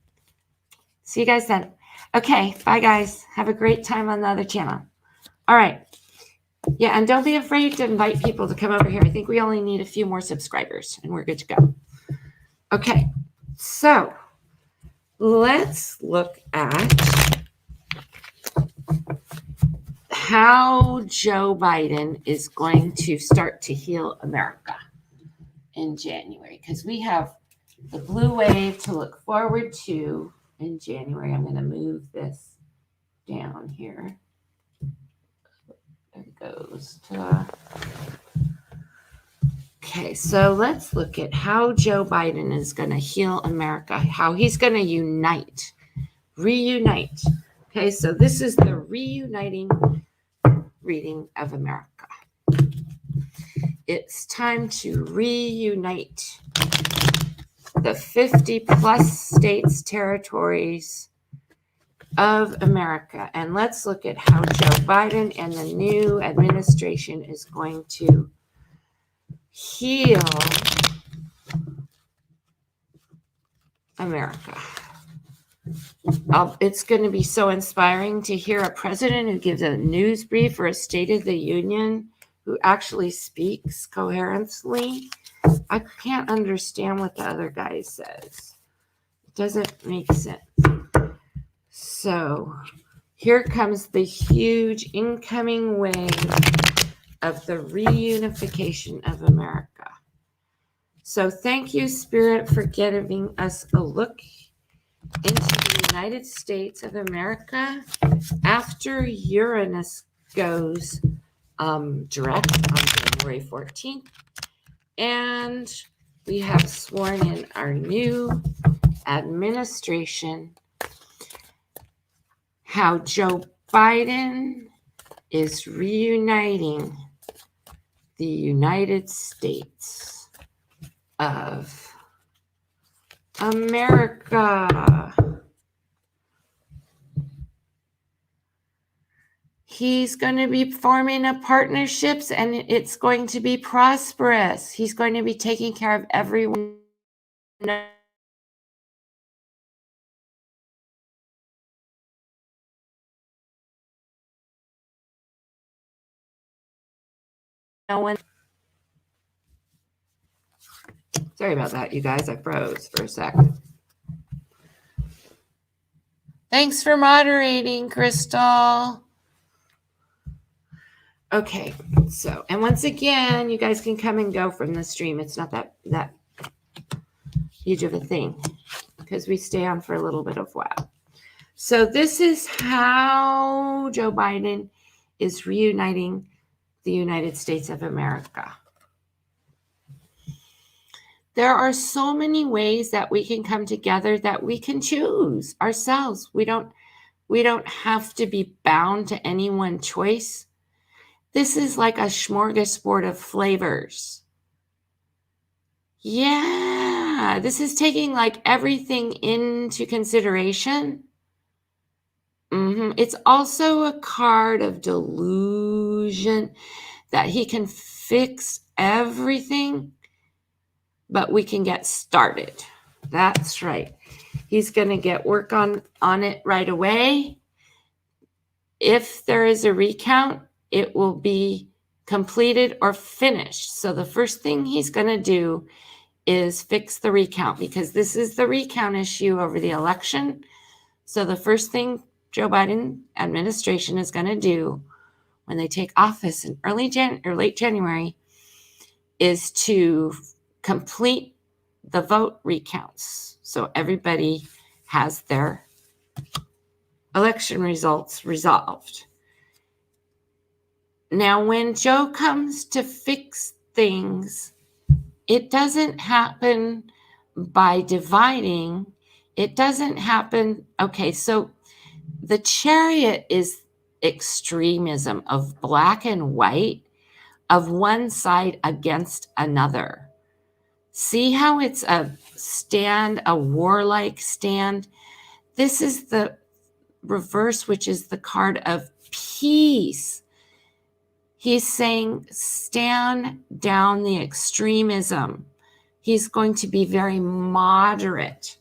See you guys then. Okay. Bye, guys. Have a great time on the other channel. All right. Yeah, and don't be afraid to invite people to come over here. I think we only need a few more subscribers, and we're good to go. Okay. So let's look at how Joe Biden is going to start to heal America in January, because we have the blue wave to look forward to in January. I'm going to move this down here. There it goes. Okay, so let's look at how Joe Biden is going to heal America, how he's going to reunite. Okay, so this is the reuniting reading of America. It's time to reunite the 50 plus states, territories of America. And let's look at how Joe Biden and the new administration is going to heal America. It's going to be so inspiring to hear a president who gives a news brief or a State of the Union who actually speaks coherently. I can't understand what the other guy says. It doesn't make sense. So here comes the huge incoming wave of the reunification of America. So thank you, Spirit, for giving us a look into the United States of America after Uranus goes direct on January 14th. And we have sworn in our new administration, how Joe Biden is reuniting the United States of America. He's going to be forming a partnerships, and it's going to be prosperous. He's going to be taking care of everyone. No one. Sorry about that, you guys. I froze for a second. Thanks for moderating, Crystal. Okay, so, and once again, you guys can come and go from the stream. It's not that huge of a thing because we stay on for a little bit of a while. So this is how Joe Biden is reuniting the United States of America. There are so many ways that we can come together that we can choose ourselves. We don't have to be bound to any one choice. This is like a smorgasbord of flavors. Yeah, this is taking like everything into consideration. It's also a card of delusion that he can fix everything, but we can get started. That's right. He's going to get work on it right away. If there is a recount, it will be completed or finished. So the first thing he's going to do is fix the recount, because this is the recount issue over the election. So the first thing Joe Biden administration is going to do when they take office in late January is to complete the vote recounts. So everybody has their election results resolved. Now, when Joe comes to fix things, it doesn't happen by dividing. It doesn't happen. Okay, so the Chariot is extremism of black and white, of one side against another. See how it's a stand, a warlike stand? This is the reverse, which is the card of peace. He's saying, stand down the extremism. He's going to be very moderate.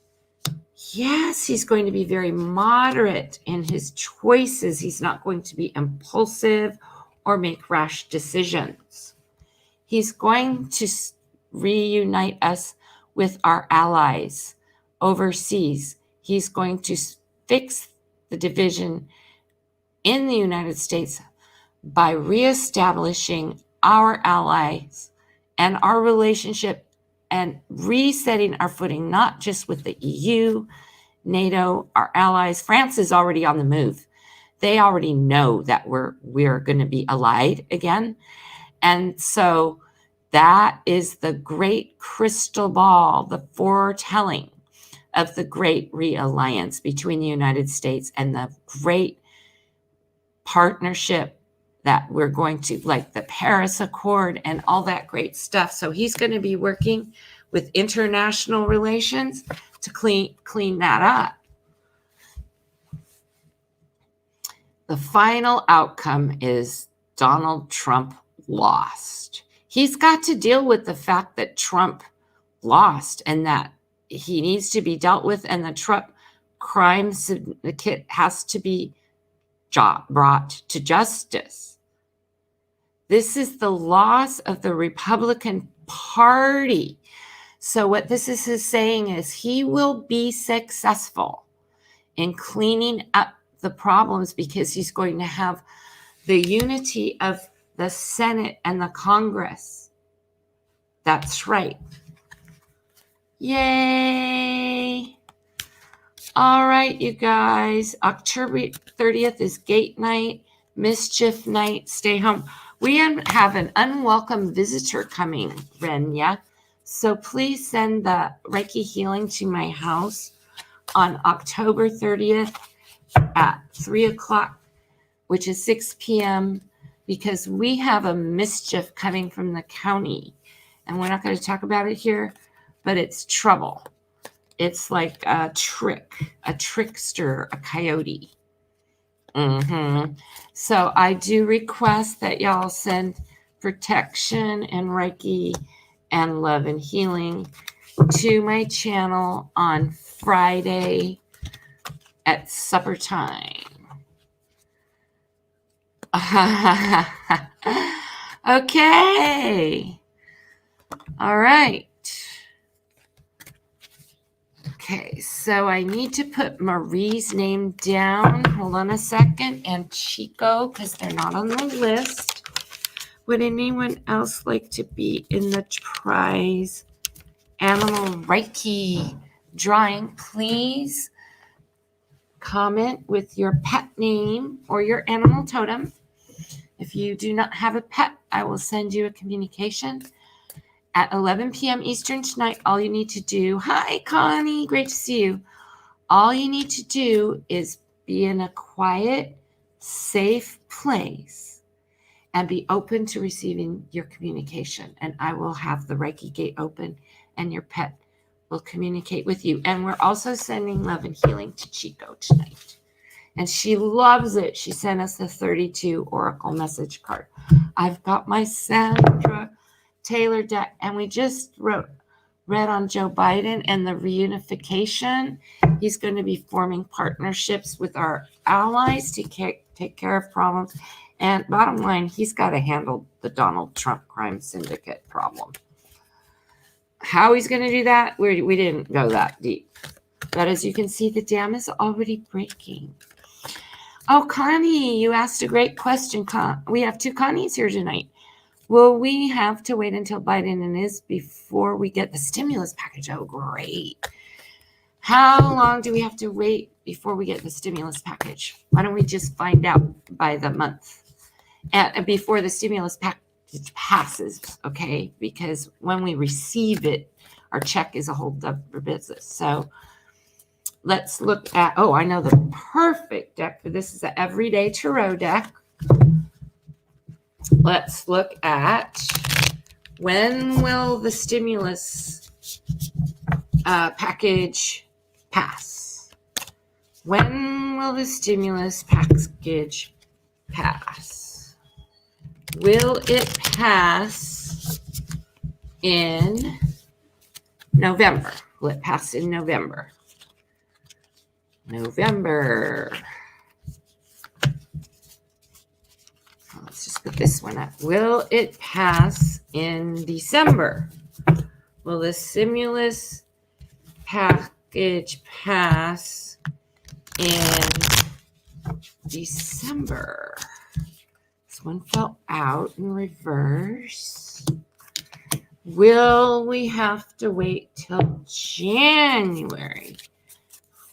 Yes, he's going to be very moderate in his choices. He's not going to be impulsive or make rash decisions. He's going to reunite us with our allies overseas. He's going to fix the division in the United States by reestablishing our allies and our relationship and resetting our footing, not just with the EU, NATO, our allies. France is already on the move. They already know that we're going to be allied again. And so that is the great crystal ball, the foretelling of the great realliance between the United States and the great partnership that we're going to, like the Paris Accord and all that great stuff. So he's going to be working with international relations to clean that up. The final outcome is Donald Trump lost. He's got to deal with the fact that Trump lost and that he needs to be dealt with, and the Trump crime syndicate has to be brought to justice. This is the loss of the Republican Party. So what this is saying is he will be successful in cleaning up the problems because he's going to have the unity of the Senate and the Congress. That's right. Yay. All right, you guys. October 30th is Gate Night, Mischief Night. Stay home. We have an unwelcome visitor coming, Renya. So please send the Reiki healing to my house on October 30th at 3 o'clock, which is 6 p.m., because we have a mischief coming from the county. And we're not going to talk about it here, but it's trouble. It's like a trickster, a coyote. So I do request that y'all send protection and Reiki and love and healing to my channel on Friday at supper time. Okay. All right. Okay, so I need to put Marie's name down. Hold on a second. And Chico, because they're not on the list. Would anyone else like to be in the prize Animal Reiki drawing? Please comment with your pet name or your animal totem. If you do not have a pet, I will send you a communication at 11 p.m. Eastern tonight. All you need to do, hi Connie, great to see you. All you need to do is be in a quiet, safe place and be open to receiving your communication. And I will have the Reiki gate open and your pet will communicate with you. And we're also sending love and healing to Chico tonight. And she loves it. She sent us the 32 Oracle message card. I've got my Sandra Taylor deck, and we just read on Joe Biden and the reunification. He's going to be forming partnerships with our allies to take care of problems. And bottom line, he's got to handle the Donald Trump crime syndicate problem. How he's going to do that, we didn't go that deep. But as you can see, the dam is already breaking. Oh, Connie, you asked a great question. We have two Connies here tonight. Will we have to wait until Biden and is before we get the stimulus package? Oh, great. How long do we have to wait before we get the stimulus package? Why don't we just find out by the month and before the stimulus package passes, okay? Because when we receive it, our check is a whole other business. So let's look at, oh, I know the perfect deck for this is an everyday tarot deck. Let's look at when will the stimulus package pass? When will the stimulus package pass? Will it pass in November? Will it pass in November? November. Let's just put this one up. Will it pass in December? Will the stimulus package pass in December? This one fell out in reverse. Will we have to wait till January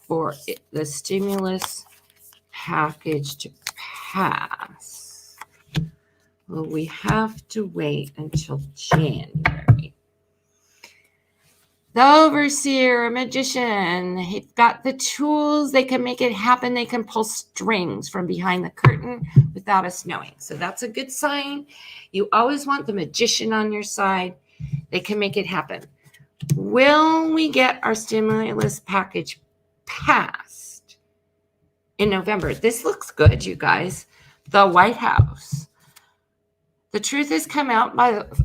for the stimulus package to pass? Will we have to wait until January? The overseer, a magician, he's got the tools. They can make it happen. They can pull strings from behind the curtain without us knowing. So that's a good sign. You always want the magician on your side. They can make it happen. Will we get our stimulus package passed in November? This looks good, you guys. The White House. The truth has come out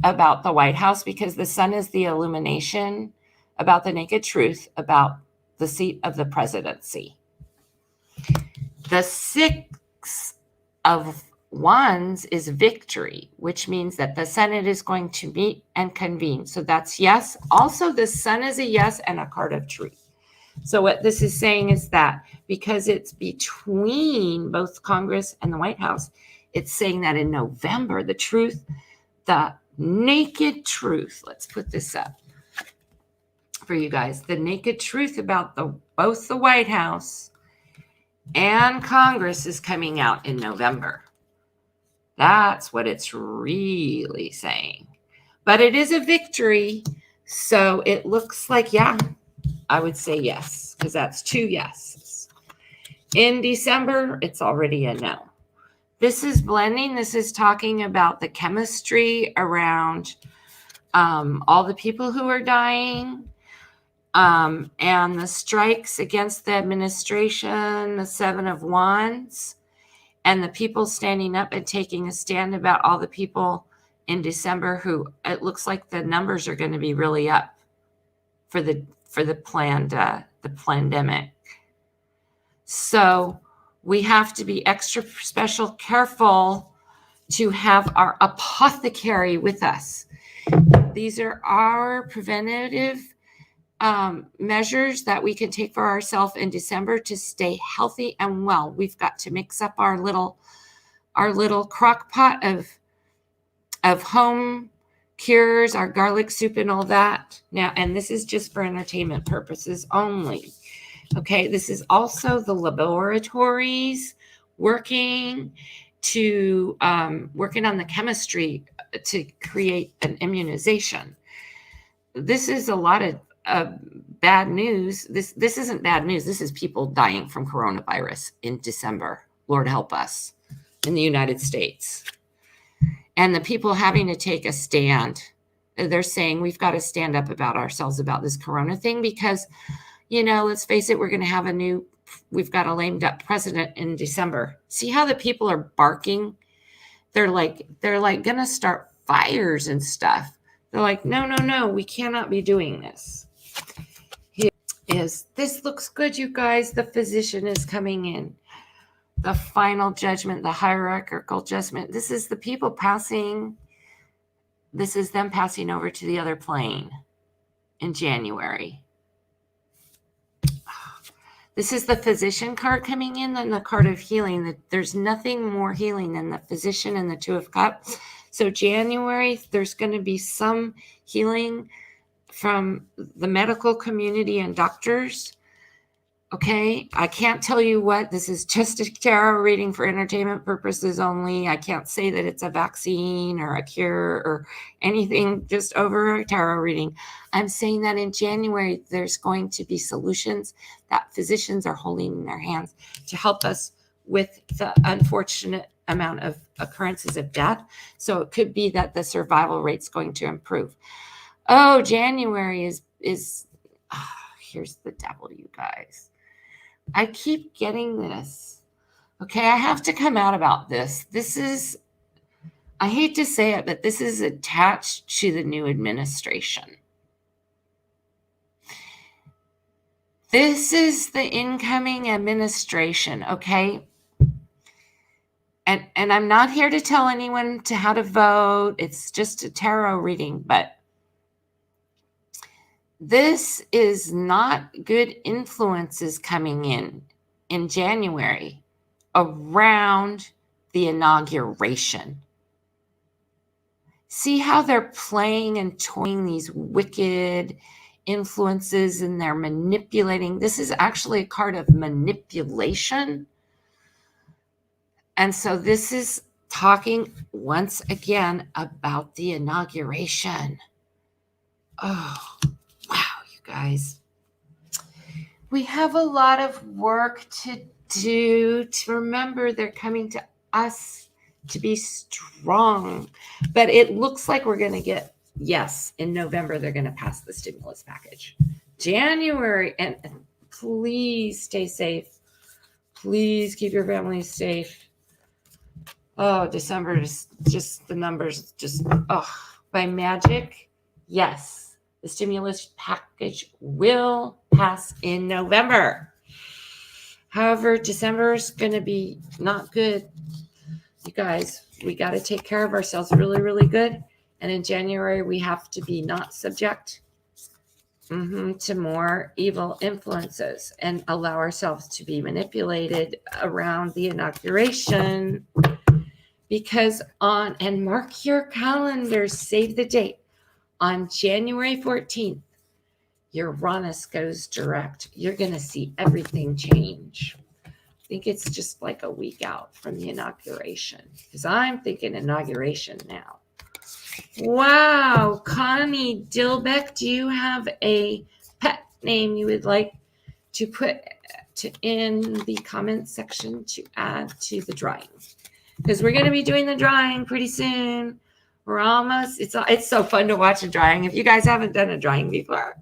about the White House because the sun is the illumination about the naked truth about the seat of the presidency. The 6 of Wands is victory, which means that the Senate is going to meet and convene. So that's yes. Also, the sun is a yes and a card of truth. So what this is saying is that because it's between both Congress and the White House, it's saying that in November, the truth, the naked truth, let's put this up for you guys, the naked truth about both the White House and Congress is coming out in November. That's what it's really saying. But it is a victory, so it looks like, yeah, I would say yes, because that's 2 yeses. In December, it's already a no. This is blending. This is talking about the chemistry around all the people who are dying, and the strikes against the administration, the 7 of Wands, and the people standing up and taking a stand about all the people in December who it looks like the numbers are going to be really up for the pandemic. So we have to be extra special careful to have our apothecary with us. These are our preventative measures that we can take for ourselves in December to stay healthy and well. We've got to mix up our little crock pot of home cures, our garlic soup and all that. Now, and this is just for entertainment purposes only. Okay, this is also the laboratories working on the chemistry to create an immunization. This is a lot of bad news. This isn't bad news. This is people dying from coronavirus in December. Lord help us in the United States. And the people having to take a stand. They're saying we've got to stand up about ourselves about this corona thing because, let's face it, we've got a lamed up president in December. See how the people are barking? They're like going to start fires and stuff. They're like, no, we cannot be doing this. This looks good, you guys. The physician is coming in. The final judgment, the hierarchical judgment. This is the people passing. This is them passing over to the other plane in January. This is the physician card coming in, then the card of healing. There's nothing more healing than the physician and the 2 of Cups. So January, there's going to be some healing from the medical community and doctors. Okay, I can't tell you what. This is just a tarot reading for entertainment purposes only. I can't say that it's a vaccine or a cure or anything just over a tarot reading. I'm saying that in January, there's going to be solutions that physicians are holding in their hands to help us with the unfortunate amount of occurrences of death. So it could be that the survival rate's going to improve. Oh, January is here's the devil, you guys. I keep getting this. Okay, I have to come out about this. This is, I hate to say it, but this is attached to the new administration. This is the incoming administration, okay? And I'm not here to tell anyone how to vote. It's just a tarot reading, but this is not good influences coming in January around the inauguration. See how they're playing and toying these wicked influences and they're manipulating. This is actually a card of manipulation. And so this is talking once again about the inauguration. Oh, wow, you guys. We have a lot of work to do to remember they're coming to us to be strong. But it looks like we're going to get, yes, in November, they're going to pass the stimulus package. January, and please stay safe. Please keep your families safe. Oh, December is just the numbers just, by magic, yes, the stimulus package will pass in November. However, December is going to be not good. You guys, we got to take care of ourselves really, really good. And in January, we have to be not subject to more evil influences and allow ourselves to be manipulated around the inauguration. Because and mark your calendars, save the date. On January 14th, Uranus goes direct. You're going to see everything change. I think it's just like a week out from the inauguration, because I'm thinking inauguration now. Wow, Connie Dilbeck, do you have a pet name you would like to put in the comments section to add to the drawing? Because we're going to be doing the drawing pretty soon. We're almost, it's so fun to watch a drawing. If you guys haven't done a drawing before,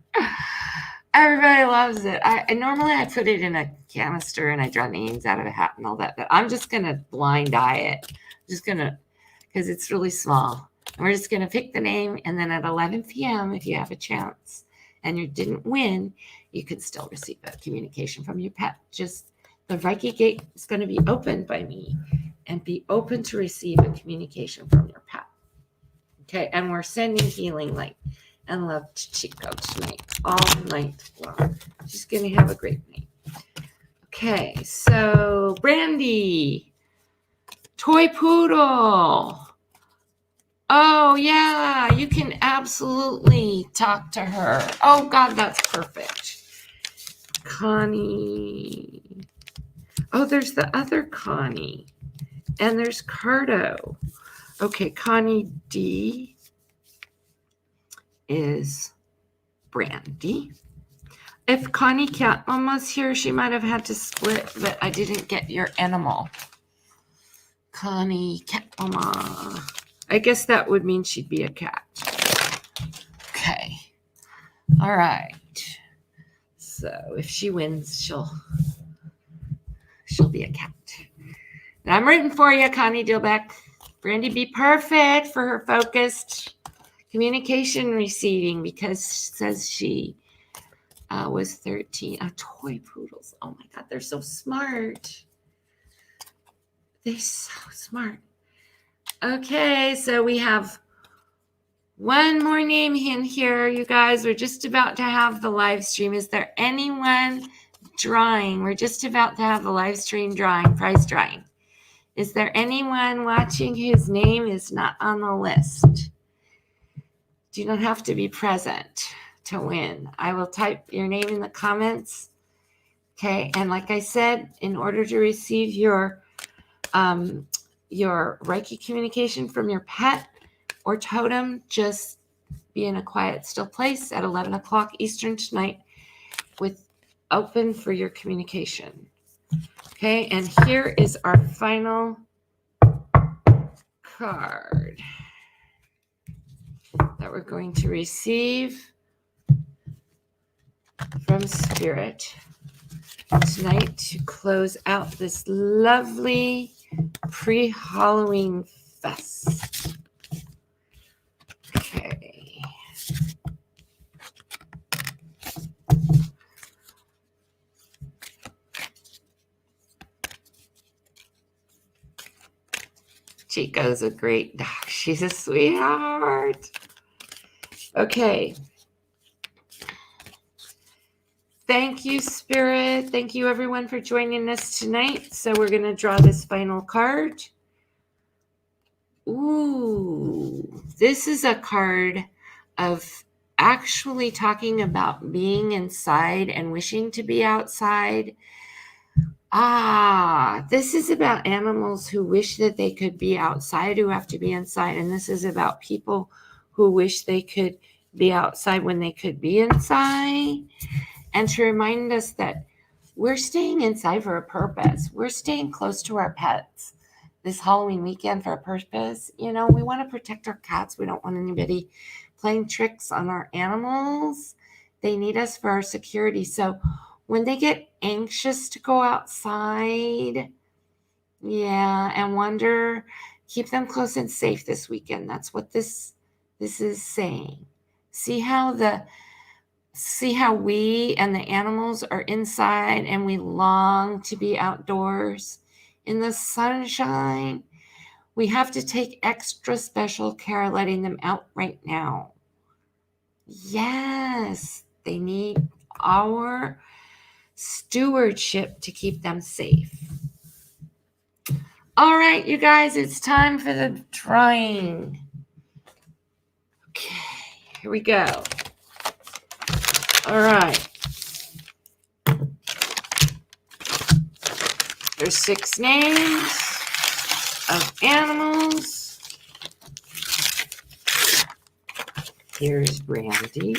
everybody loves it. Normally I put it in a canister and I draw names out of a hat and all that, but I'm just going to blind eye it. Just going to, because it's really small. And we're just going to pick the name, and then at 11 p.m., if you have a chance and you didn't win, you could still receive a communication from your pet. Just the Reiki gate is going to be opened by me and be open to receive a communication from your pet. Okay, and we're sending healing light and love to Chico tonight, all night long. She's going to have a great night. Okay, so Brandy, toy poodle. Oh, yeah, you can absolutely talk to her. Oh, God, that's perfect. Connie. Oh, there's the other Connie. And there's Cardo. Okay, Connie D is Brandy. If Connie Cat Mama's here, she might have had to split, but I didn't get your animal. Connie Cat Mama. I guess that would mean she'd be a cat. Okay. All right. So if she wins, she'll be a cat. And I'm rooting for you, Connie Dilbeck. Brandy, be perfect for her focused communication receiving, because she says she was 13. Toy poodles. Oh my God, they're so smart. They're so smart. Okay, so we have one more name in here, you guys. We're just about to have the live stream. Is there anyone drawing? We're just about to have the live stream drawing, prize drawing. Is there anyone watching whose name is not on the list? Do not have to be present to win. I will type your name in the comments. Okay, and like I said, in order to receive your Reiki communication from your pet or totem, just be in a quiet, still place at 11 o'clock Eastern tonight with open for your communication. Okay, and here is our final card that we're going to receive from Spirit. tonight to close out this lovely pre-Halloween fest. Okay. Chico's a great dog. She's a sweetheart. Okay. Thank you, Spirit. Thank you, everyone, for joining us tonight. So we're going to draw this final card. Ooh, this is a card of actually talking about being inside and wishing to be outside. This is about animals who wish that they could be outside, who have to be inside. And this is about people who wish they could be outside when they could be inside. And to remind us that we're staying inside for a purpose. We're staying close to our pets this Halloween weekend for a purpose. You know, we want to protect our cats. We don't want anybody playing tricks on our animals. They need us for our security. So when they get anxious to go outside, and wonder, keep them close and safe this weekend. That's what this is saying. See how we and the animals are inside and we long to be outdoors in the sunshine. We have to take extra special care letting them out right now. Yes, they need our stewardship to keep them safe. All right, you guys, it's time for the drawing. Okay, here we go. All right. There's 6 names of animals. Here's Brandy.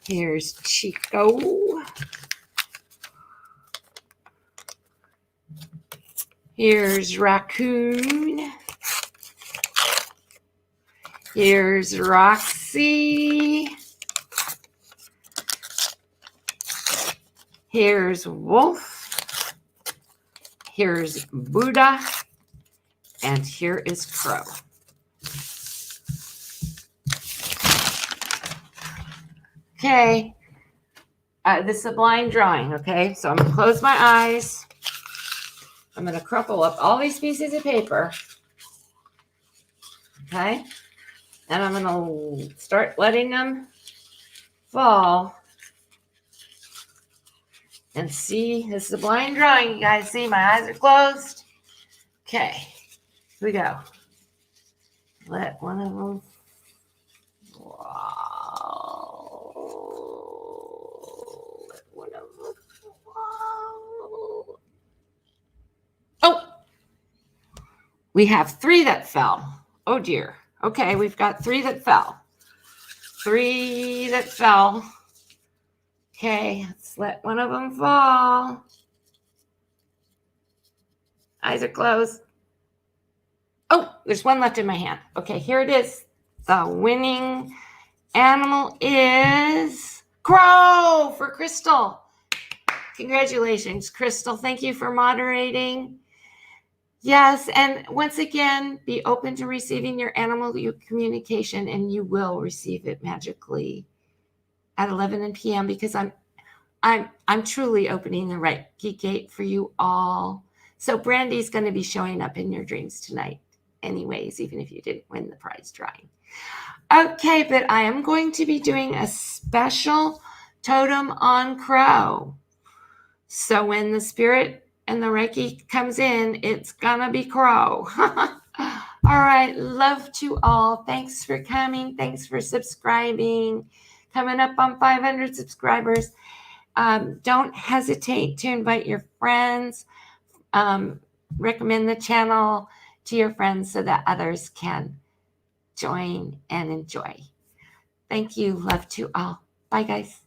Here's Chico. Here's Raccoon. Here's Roxy. Here's Wolf. Here's Buddha. And here is Crow. Okay. This is a blind drawing, okay? So I'm going to close my eyes. I'm going to crumple up all these pieces of paper. Okay? And I'm going to start letting them fall. And see, this is a blind drawing. You guys see, my eyes are closed. Okay, here we go. Let one of them fall. Let one of them fall. Oh! We have 3 that fell. Oh, dear. Okay, we've got 3 that fell. 3 that fell. Okay, let's let one of them fall. Eyes are closed. Oh, there's 1 left in my hand. Okay, here it is. The winning animal is Crow for Crystal. Congratulations, Crystal. Thank you for moderating. Yes, and once again, be open to receiving your animal communication, and you will receive it magically at 11 p.m. because I'm truly opening the Reiki gate for you all. So Brandy's going to be showing up in your dreams tonight anyways, even if you didn't win the prize drawing. Okay, but I am going to be doing a special totem on Crow. So when the spirit and the Reiki comes in, it's going to be Crow. All right, love to all. Thanks for coming. Thanks for subscribing. Coming up on 500 subscribers. Don't hesitate to invite your friends. Recommend the channel to your friends so that others can join and enjoy. Thank you. Love to all. Bye, guys.